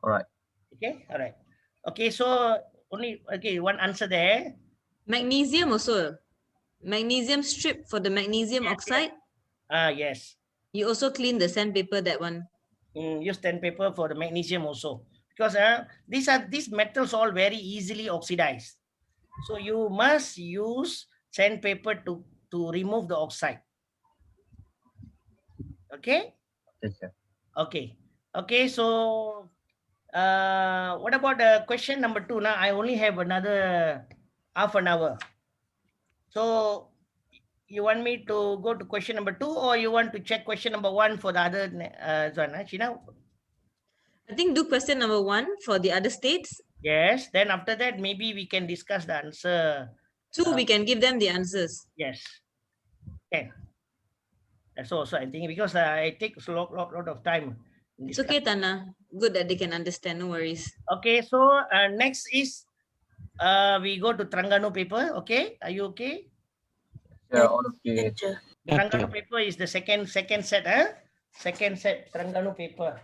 All right. Okay. All right. Okay. So only one answer there. Magnesium also. Magnesium strip for the magnesium oxide. Yes. You also clean the sandpaper, that one. Use sandpaper for the magnesium also, because these metals all very easily oxidized. So you must use sandpaper to remove the oxide. Okay? Yes, sir. Okay. Okay, so what about question number 2? Now I only have another half an hour. So you want me to go to question number 2, or you want to check question number 1 for the other Sheena? I think do question number 1 for the other states. Yes, then after that maybe we can discuss the answer. 2 we can give them the answers. Yes. Okay. That's also I think, because I take a lot of time. It's okay, Tana. Good that they can understand. No worries. Okay, so next is we go to Terengganu paper. Okay, are you okay? Yeah, all okay. Terengganu paper is the second set. Second set Terengganu paper.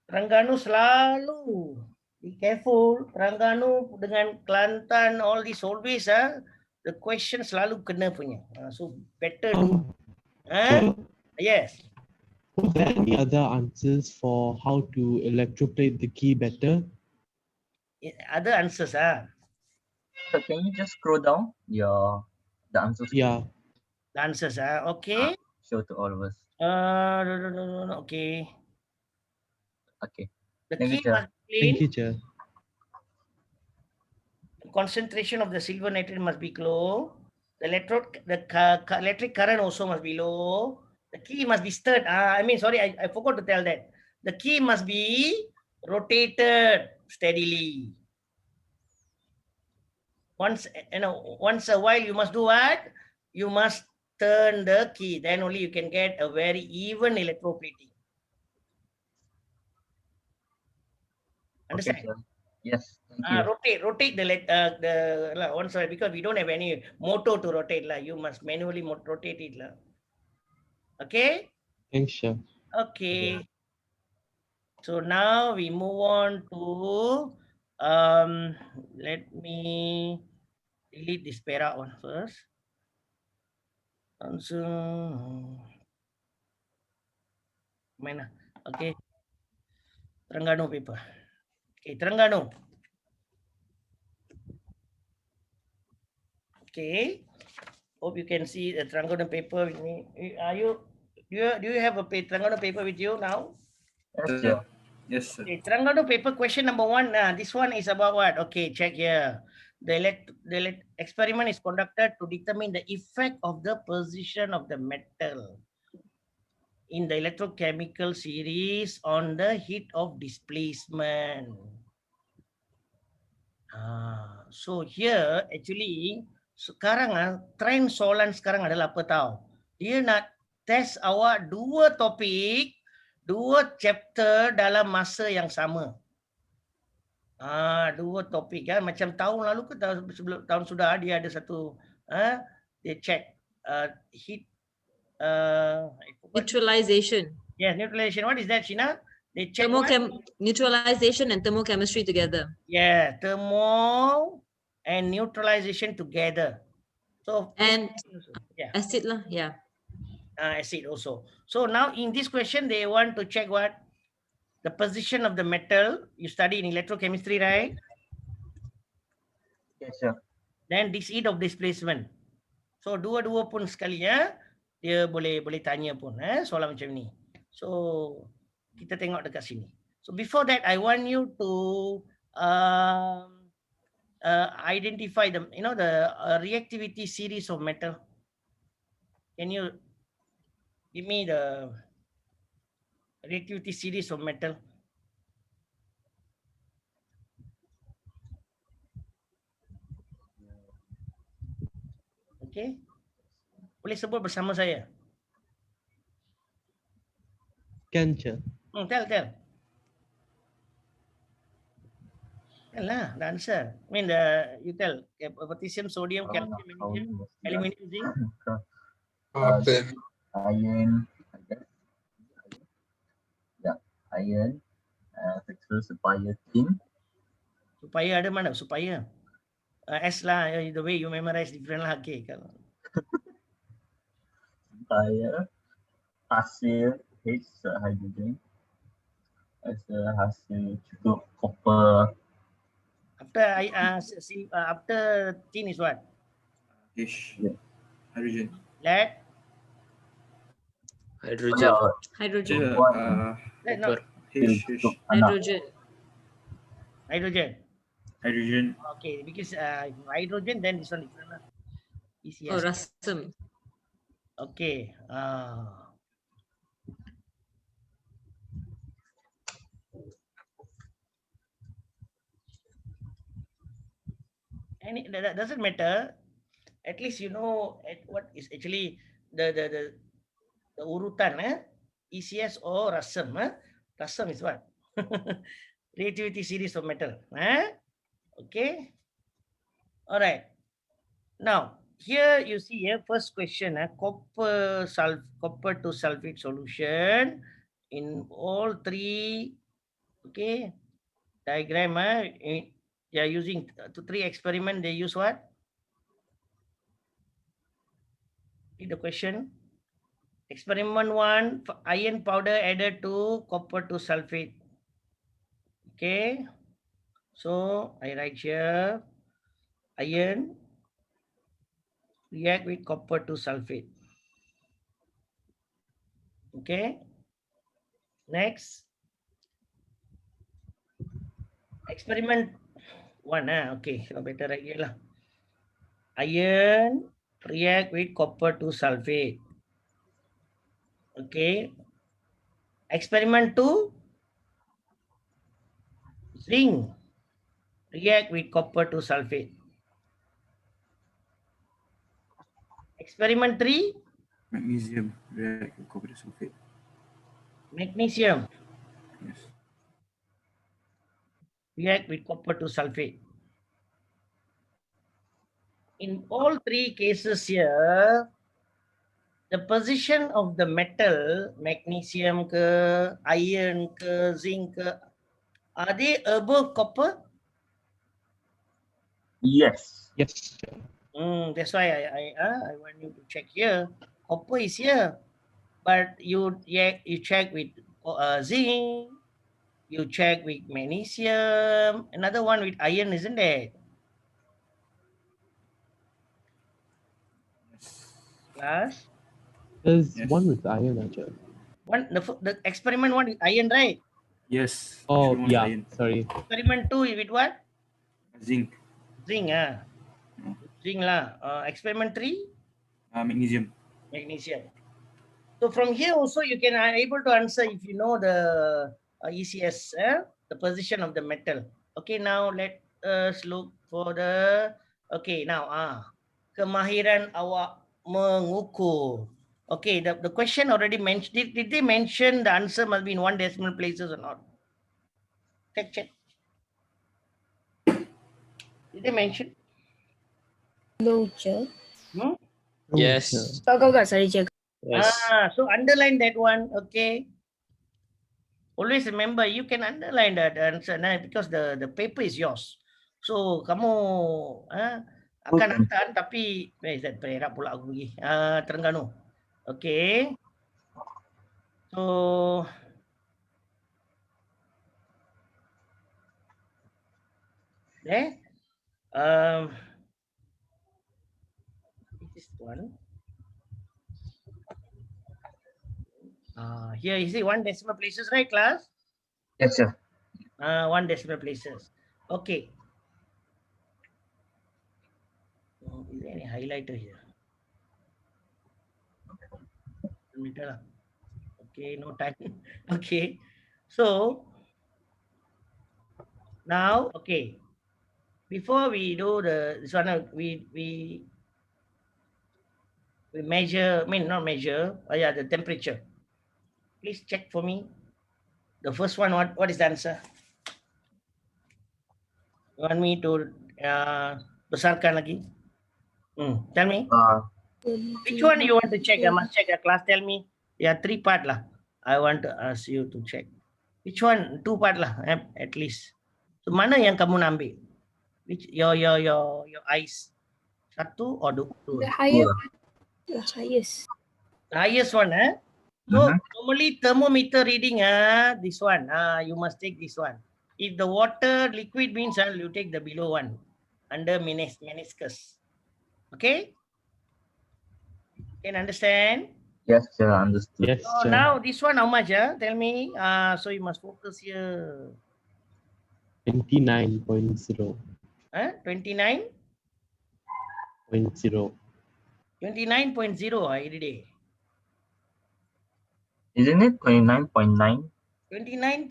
Terengganu selalu be careful. Terengganu dengan Kelantan, all this always the question selalu kena punya. So better do. Yes. Were there any other answers for how to electroplate the key better? Other answers, So can you just scroll down the answers? Yeah. The answers, okay. Show to all of us. Okay. Okay. The Thank you, key sir. must be Thank clean. you, Chair. Concentration of the silver nitrate must be low. The electric current also must be low. The key must be stirred. Sorry, I forgot to tell that. The key must be rotated steadily. Once a while, you must do what? You must turn the key. Then only you can get a very even electroplating. Understand? Okay, sir. Yes, thank you. Rotate the one side, because we don't have any motor to rotate lah. You must manually rotate it lah. Okay. Thanks, Chair. Okay. So now we move on to let me delete this para one first. Mana? Okay. Terengganu paper. Okay, Terengganu. Okay. Hope you can see the Terengganu paper with me. Do you have a Terengganu paper with you now? Yes, sir. Yes, sir. Okay, Terengganu paper question number 1. This one is about what? Okay, check here. The experiment is conducted to determine the effect of the position of the metal in the electrochemical series on the heat of displacement. So here actually sekarang trend soalan sekarang adalah apa tahu? Dia nak test awak dua topik, dua chapter dalam masa yang sama. Dua topik kan, macam tahun lalu ke sebelum tahun sudah dia ada satu dia check heat neutralization. Yeah, neutralization. What is that, Shina? They check neutralization and thermochemistry together. Yeah, thermo and neutralization together. So and yeah, acid lah, yeah. Acid also. So now in this question they want to check what? The position of the metal. You study in electrochemistry, right? Yes, sir. Then this heat of displacement. So dua-dua pun sekali ya, dia boleh tanya pun soalan macam ni. So kita tengok dekat sini. So before that I want you to identify the reactivity series of metal. Can you give me the reactivity series of metal? Okay. Boleh sebut bersama saya. Can, Chair. Tell. Tell lah, the answer. I mean, you tell. Potassium, sodium, calcium, magnesium, aluminium, zinc. Iron, I guess. Yeah, iron. Supaya tin. Supaya ada mana? Supaya. S lah, the way you memorize different lah. Okay. Supaya. Hasil H hydrogen. Hasil cukup copper. After tin is what? H. Hydrogen. Lead. Hydrogen. Hydrogen. No. Hydrogen. Okay, because hydrogen, then this one different. Oh, rasam. Okay. And that doesn't matter. At least you know what is actually the urutan, ECS or rasam. Rasam is what? Reactivity series of metal. Okay. All right. Now here you see first question, copper to sulfate solution in all three. Okay. Diagram. They are using three experiment. They use what? Read the question. Experiment 1, iron powder added to copper to sulfate. Okay. So I write here, iron react with copper to sulfate. Okay. Next. Experiment 1. Okay, so better right here lah. Iron react with copper to sulfate. Okay. Experiment 2. Zinc react with copper to sulfate. Experiment 3. Magnesium react with copper sulfate. Magnesium Yes. react with copper to sulfate. In all three cases here, the position of the metal, magnesium ke, iron ke, zinc ke, are they above copper? Yes. Yes. That's why I want you to check here. Copper is here, but you check with zinc, you check with magnesium, another one with iron, isn't it? Class? There's one with iron, actually. One the experiment one with iron, right? Yes. Oh, One with yeah. iron. Sorry. Experiment 2 with what? Zinc. Zinc, zinc lah. Experiment 3? Magnesium. Magnesium. So from here also you can able to answer if you know the ECS, the position of the metal. Okay, now let us look for the, okay, now kemahiran awak mengukur. Okay, the question already mentioned, did they mention the answer must be in 1 decimal places or not? Check. Did they mention? No, je. Yes. Kau sorry, je. Yes. So underline that one, okay. Always remember, you can underline that answer because the paper is yours. So kamu akan hantar tapi where is that Perak pula aku pergi. Terengganu. Okay. So there. This one. Here you see 1 decimal places, right, class? Yes, sir. 1 decimal places. Okay. Is there any highlighter here? Okay, no time. Okay. So now, okay. Before we do this one, we measure, not measure, the temperature. Please check for me. The first one, what is the answer? You want me to besarkan lagi? Tell me. Which one you want to check? I must check. Class, tell me. Yeah, 3 part lah. I want to ask you to check. Which one? 2 part lah, at least. So mana yang kamu nak ambil? Which your eyes? 1 or 2? The highest. The highest. The highest one, So normally thermometer reading, this one. You must take this one. If the water liquid means, you take the below one under meniscus. Okay? Can understand? Yes, sir. Understood. Yes, So now this one, how much? Tell me. So you must focus here. 29.0. 29? 0.0. 29.0 every day. Isn't it 29.9? 29.9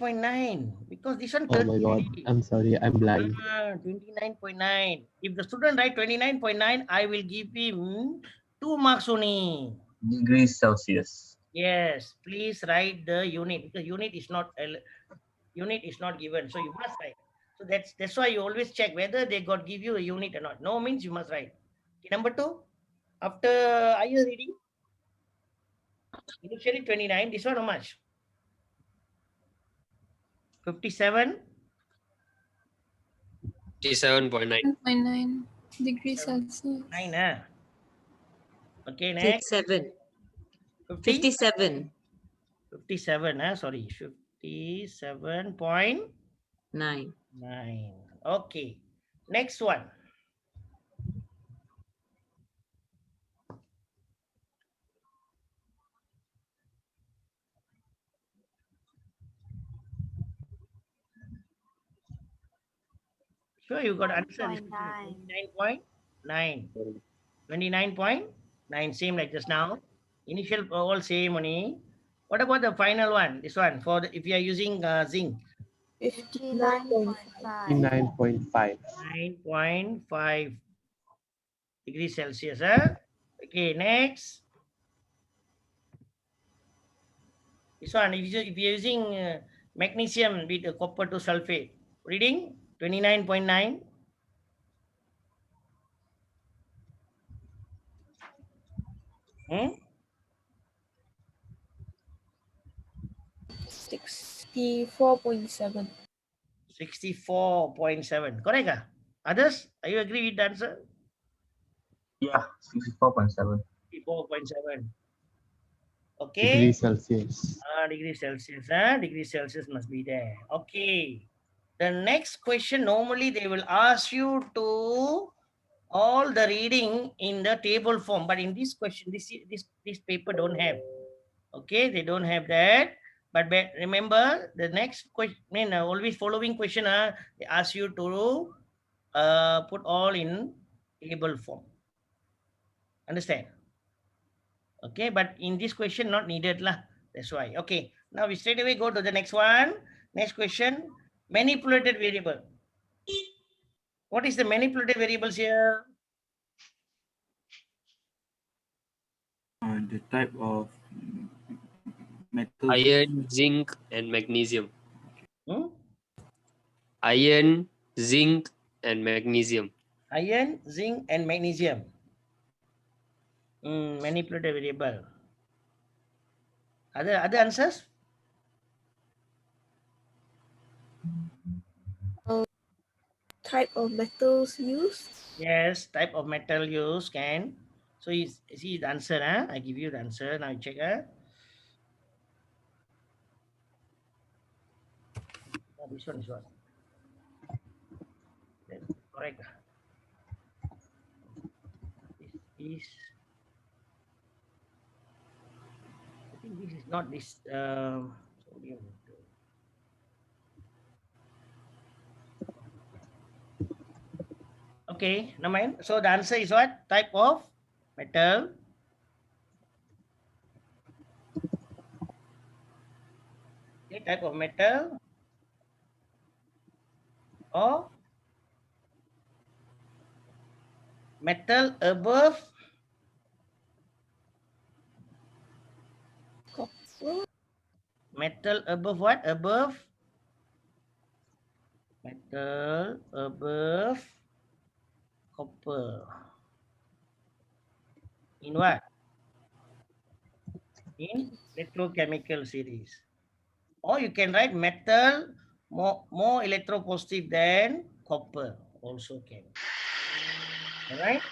because this one. Oh my God. I'm sorry. I'm blind. 29.9. If the student write 29.9, I will give him 2 marks only. Degrees Celsius. Yes, please write the unit because unit is not given, so you must write. So that's why you always check whether they give you a unit or not. No means you must write. Okay, number 2. After are you reading? Initially 29. This one how much? 57. 57.9. 9 degrees Celsius. 9. Okay, next. 57. 57. 57. Sorry, 57.9. 9. Okay. Next one. Sure, you got answer this question. 29.9. 29.9, same like just now. Initial all same only. What about the final one? This one for the, if you are using zinc. 59.5. 9.5. 9.5 degrees Celsius. Huh? Okay, next. This one, if you're using magnesium with copper to sulfate, reading 29.9. Hmm? 64.7. 64.7. Correct? Others, are you agree with the answer? Yeah, 64.7. 64.7. Okay. Degrees Celsius. Degree Celsius. Degree Celsius must be there. Okay. The next question, normally they will ask you to all the reading in the table form, but in this question, this paper don't have. Okay, they don't have that. But remember, the next question, always following question, they ask you to put all in table form. Understand? Okay, but in this question, not needed lah. That's why. Okay, now we straight away go to the next one. Next question, manipulated variable. What is the manipulated variables here? The type of metal. Iron, zinc, and magnesium. Hmm? Iron, zinc, and magnesium. Iron, zinc, and magnesium. Manipulated variable. Other answers? Type of metals used. Yes, type of metal used can. So you see the answer, I give you the answer. Now you check. Oh, this one is what? That's correct. This is. I think this is not this. Sodium. Okay, never mind. So the answer is what? Type of metal. Okay, type of metal. Or metal above Copper. metal above what? Above metal above copper. In what? In electrochemical series. Or you can write metal more electropositive than copper. Also can. All right.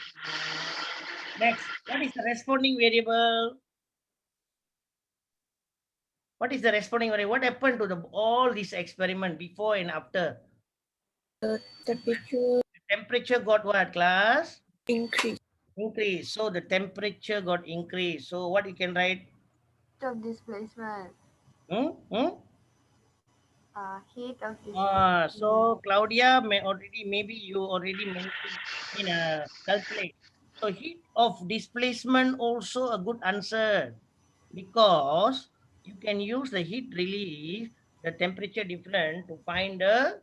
Next, what is the responding variable? What is the responding variable? What happened to all this experiment before and after? The temperature. The temperature got what, class? Increase. Increase. So the temperature got increased. So what you can write? Heat of displacement. Heat of displacement. So Claudia maybe you already mentioned calculate. So heat of displacement also a good answer, because you can use the heat release, the temperature difference to find the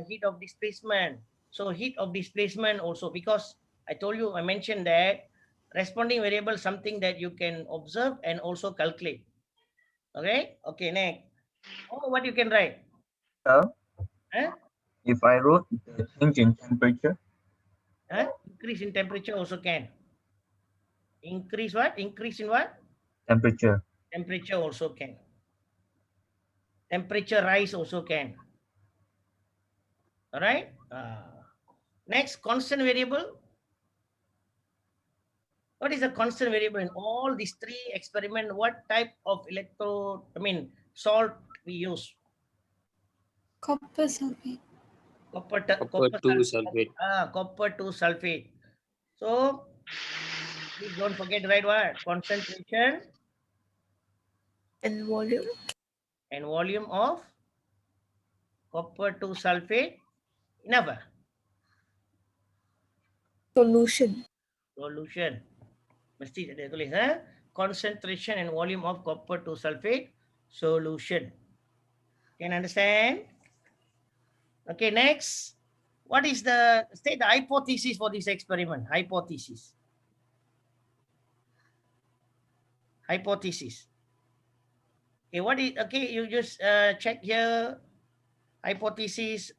heat of displacement. So heat of displacement also, because I mentioned that responding variable something that you can observe and also calculate. Okay. Okay. Next. Oh, what you can write? If I wrote the change in temperature. Increase in temperature also can. Increase what? Increase in what? Temperature. Temperature also can. Temperature rise also can. All right. Next, constant variable. What is a constant variable in all these three experiments? What type of salt we use? Copper sulfate. Copper 2 sulfate. Copper 2 sulfate. So please don't forget to write what? Concentration and volume. And volume of copper 2 sulfate Enough. Solution. Solution. Mesti ada tulis. Concentration and volume of copper to sulfate solution. Can understand? Okay, next. What is the state the hypothesis for this experiment? Hypothesis. Hypothesis. Okay, what is okay? You just check here. Hypothesis.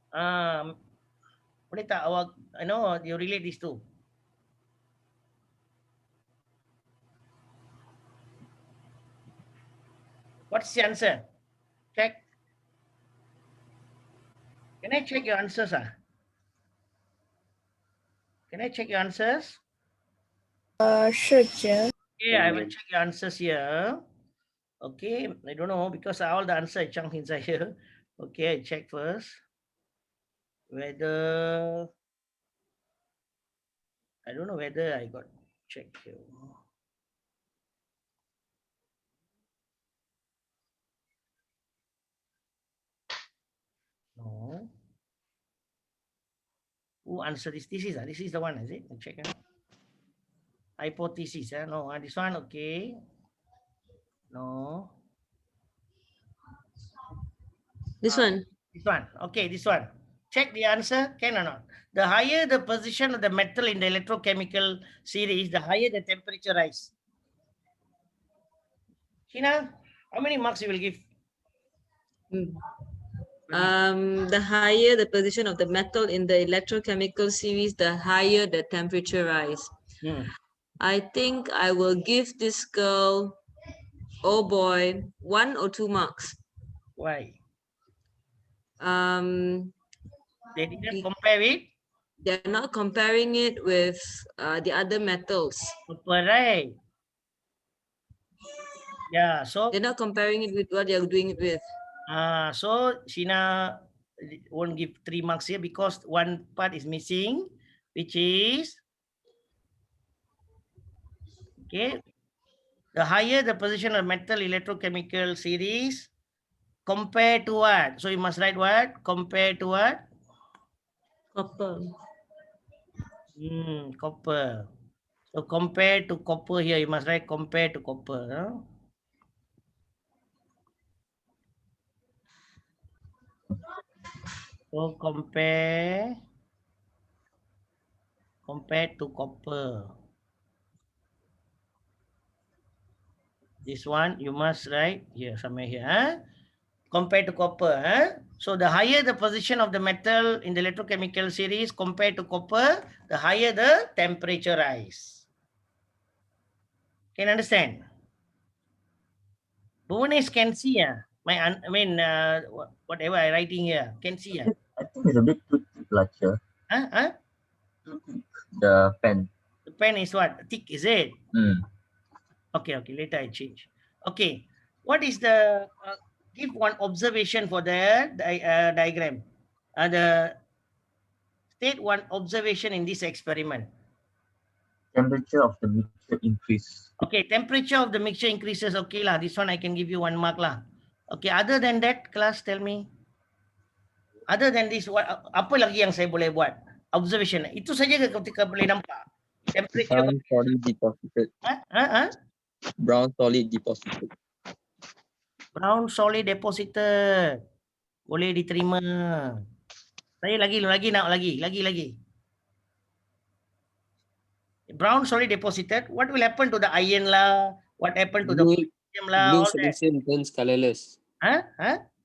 Boleh tak awak? I know you relate these two. What's the answer? Check. Can I check your answers? Can I check your answers? Sure, Chair. Okay, I will check your answers here. Okay, I don't know because all the answers chunked inside here. Okay, I check first whether I don't know whether I got checked here. No. Who answered this? This is the one, is it? I check. Hypothesis. No, this one, okay. No. This one. This one. Okay, this one. Check the answer, can or not? The higher the position of the metal in the electrochemical series, the higher the temperature rise. Sheena, how many marks you will give? The higher the position of the metal in the electrochemical series, the higher the temperature rise. I think I will give this girl, oh boy, 1 or 2 marks. Why? They didn't compare with? They're not comparing it with the other metals. Right. Yeah, so they're not comparing it with what they're doing it with. So Sheena won't give 3 marks here because one part is missing, which is okay. The higher the position of metal electrochemical series, compared to what? So you must write what? Compared to what? Copper. Copper. So compared to copper here, you must write compared to copper. So compared to copper. This one you must write here, somewhere here. Compared to copper. So the higher the position of the metal in the electrochemical series compared to copper, the higher the temperature rise. Can you understand? Bhuvanesh can see. Whatever I writing here, can see. I think it's a bit too thick, lecture. The pen. The pen is what? Thick, is it? Okay, later I change. Okay, what is the, give one observation for the diagram. The state one observation in this experiment. Temperature of the mixture increase. Okay, temperature of the mixture increases. Okay lah, this one I can give you 1 mark lah. Okay, other than that, class, tell me. Other than this, apa lagi yang saya boleh buat? Observation. Itu saja ke ketika boleh nampak? Temperature. Brown solid deposited. Brown solid deposited. Brown solid deposited. Boleh diterima. Saya lagi. Brown solid deposited. What will happen to the iron lah? What happened to the potassium lah? Blue solution turns colorless.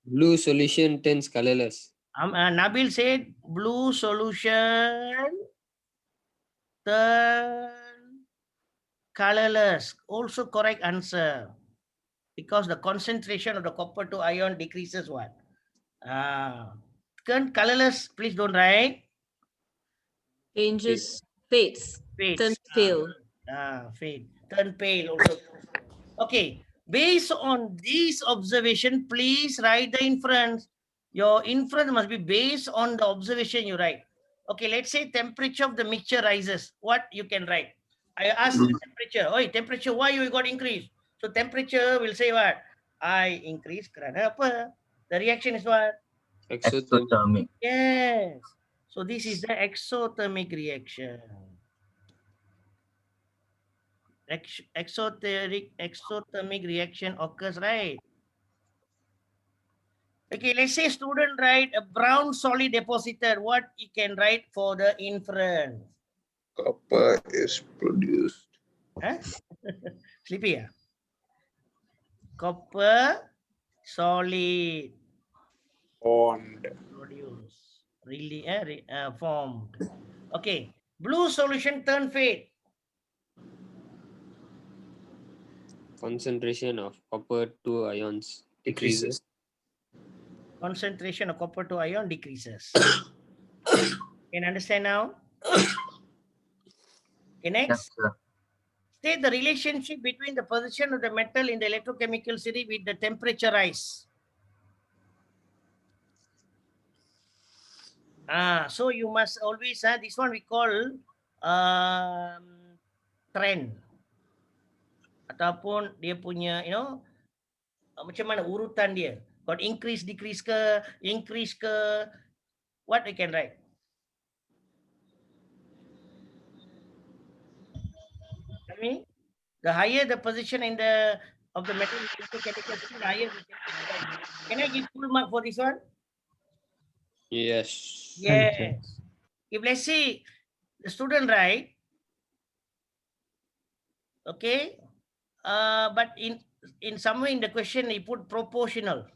Blue solution turns colorless. Nabil said blue solution turn colorless. Also correct answer. Because the concentration of the copper to ion decreases what? Turn colorless, please don't write. Changes, fades. Turns pale. Fade. Turn pale also. Okay. Based on this observation, please write the inference. Your inference must be based on the observation you write. Okay, let's say temperature of the mixture rises. What you can write? I ask the temperature. Oi, temperature, why you got increased? So temperature will say what? I increase kerana apa? The reaction is what? Exothermic. Yes. So this is the exothermic reaction. Exothermic reaction occurs, right? Okay, let's say student write a brown solid deposited. What you can write for the inference? Copper is produced. Huh? Sleepy, yeah? Copper solid. Bond. Produce. Really formed. Okay. Blue solution turn fade. Concentration of copper to ions decreases. Concentration of copper to ion decreases. Can you understand now? Okay, next. Yes, State the relationship between the position of the metal in the electrochemical series with the temperature rise. So you must always, this one we call trend. Ataupun dia punya, macam mana urutan dia. Got increase, decrease ke, increase ke, what I can write? Tell me. The higher the position in of the metal electrochemical series, the higher we can write. Can I give full mark for this one? Yes. Yes. If let's say the student write, okay, but in somewhere in the question he put proportional.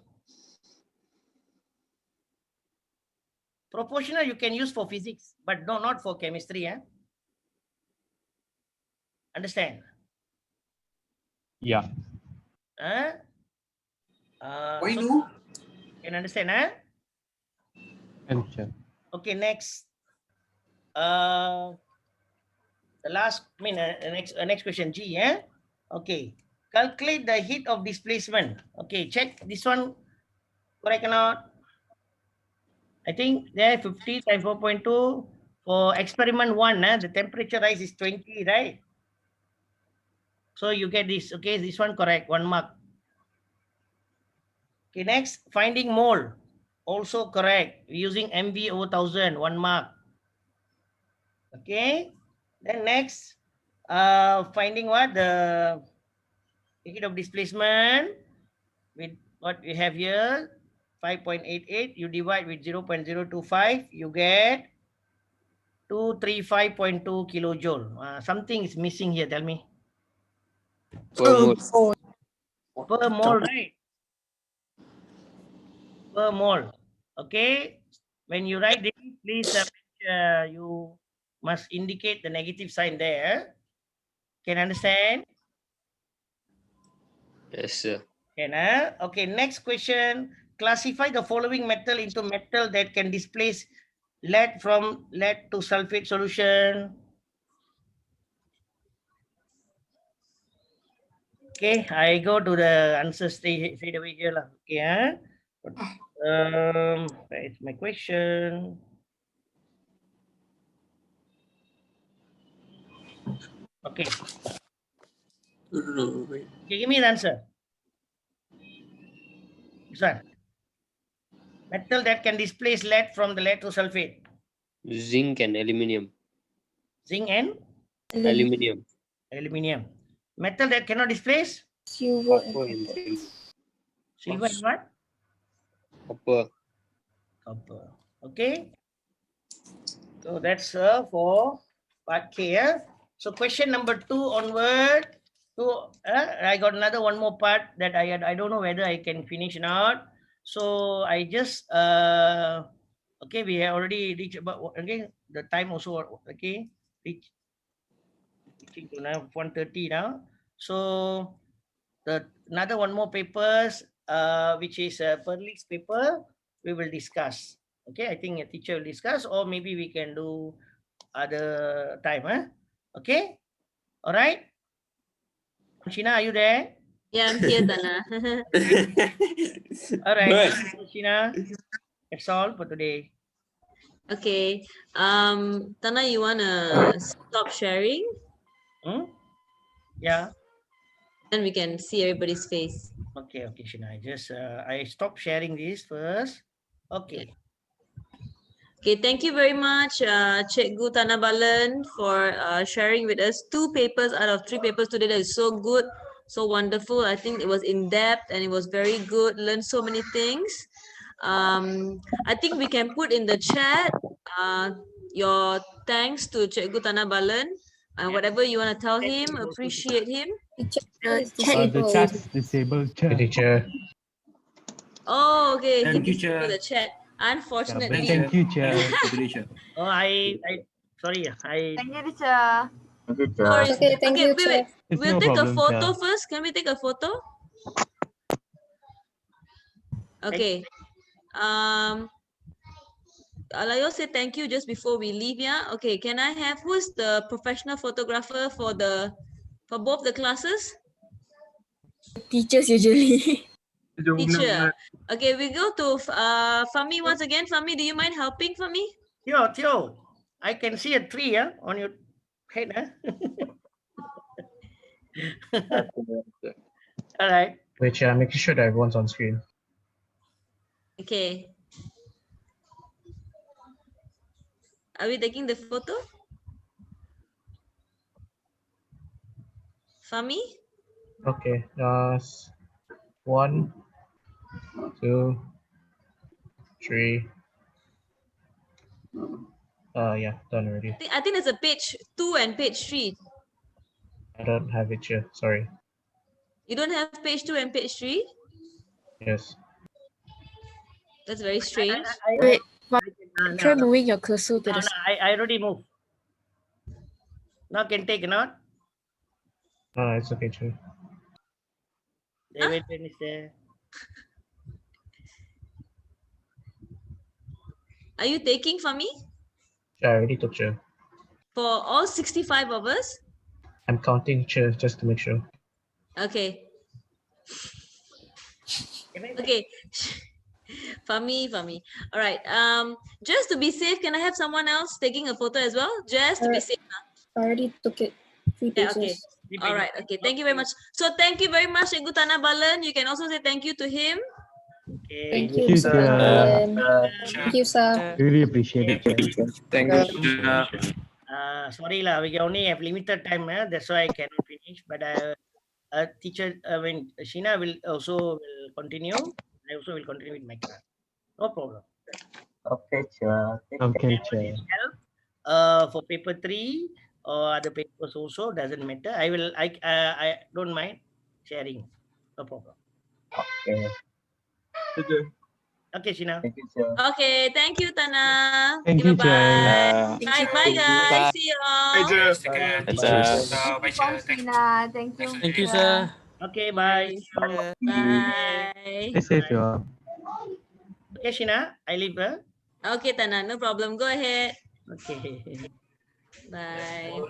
Proportional you can use for physics, but no, not for chemistry. Understand? Yeah. Why no? Can understand? Okay, next. The last next question, G. Okay. Calculate the heat of displacement. Okay, check this one. Correct or not? I think there 50 times 4.2 for experiment 1. The temperature rise is 20, right? So you get this. Okay, this one correct. 1 mark. Okay, next, finding mole. Also correct. Using MV over 1000, 1 mark. Okay. Then next, finding what? The heat of displacement with what we have here, 5.88. You divide with 0.025, you get 235.2 kilojoule. Something is missing here. Tell me. Per mole. Per mole, right? Per mole. Okay. When you write this, please you must indicate the negative sign there. Can understand? Yes, sir. Can, okay, next question. Classify the following metal into metal that can displace lead from lead to sulfate solution. Okay, I go to the answer straight away here. Okay, where's my question? Okay. Okay, give me the answer. This one. Metal that can displace lead from the lead to sulfate. Zinc and aluminium. Zinc and? Aluminium. Aluminium. Metal that cannot displace? Silver and zinc. Silver and what? Copper. Copper. Okay. So that's for part K. So question number 2 onward. So I got another one more part that I don't know whether I can finish or not. So I just okay, we have already reached about the time also reaching to now 1:30 now. So another one more papers which is Perlik's paper we will discuss. Okay, I think a teacher will discuss, or maybe we can do other time. Okay, all right. Sheena, are you there? Yeah, I'm here, Tana. All right, Sheena, that's all for today. Okay. Tana, you wanna stop sharing? Yeah. Then we can see everybody's face. Okay, Sheena. I just I stop sharing this first. Okay. Okay, thank you very much, Cikgu Tanabalan, for sharing with us 2 papers out of 3 papers today. That is so good, so wonderful. I think it was in depth and it was very good. Learned so many things. I think we can put in the chat your thanks to Cikgu Tanabalan. Whatever you want to tell him, appreciate him. The chat's disabled, teacher. Oh, okay. Thank He you, Chair. disabled the chat. Unfortunately. Thank you, Chair. Oh, sorry. Thank you, teacher. Thank you, No worries. Okay, thank you, wait. It's We'll no take a problem, photo Chair. first. Can we take a photo? Okay. Alayo say thank you just before we leave, yeah? Okay, can I have, who's the professional photographer for both the classes? Teachers usually. Teacher. Okay, we go to Fami once again. Fami, do you mind helping Fami? Theo, I can see a tree on your head. All right. Which making sure that everyone's on screen. Okay. Are we taking the photo? Fami? Okay. 1, 2, 3. Yeah, done already. I think there's a page 2 and page 3. I don't have it here. Sorry. You don't have page 2 and page 3? Yes. That's very strange. Wait, try moving your cursor to the side. I already moved. Now can take, not? It's okay, too. David is there. Are you taking for me? I already took Chair. For all 65 of us? I'm counting Chair just to make sure. Okay. Okay. Fami. All right. Just to be safe, can I have someone else taking a photo as well? Just to be safe. I already took it. 3 pages. Yeah, okay. All right. Okay. Thank you very much. So thank you very much, Cikgu Tanabalan. You can also say thank you to him. Okay. Thank you, Mr. Tanabalan. Thank you, sir. Really appreciate it, Chair. Thank you. Sorry, we only have limited time. That's why I cannot finish. But teacher, Sheena will also continue. I also will continue with my class. No problem. Okay, Chair. Okay, Chair. For paper 3 or other papers also doesn't matter. I don't mind sharing. No problem. Okay. Okay, Sheena. Thank you, Chair. Okay. Thank you, Tana. Thank you, Chair. Bye, guys. See you all. Thank you. Thank you, sir. Okay, bye. Bye. Stay safe, you all. Okay, Sheena, I leave. Okay, Tana. No problem. Go ahead. Okay. Bye.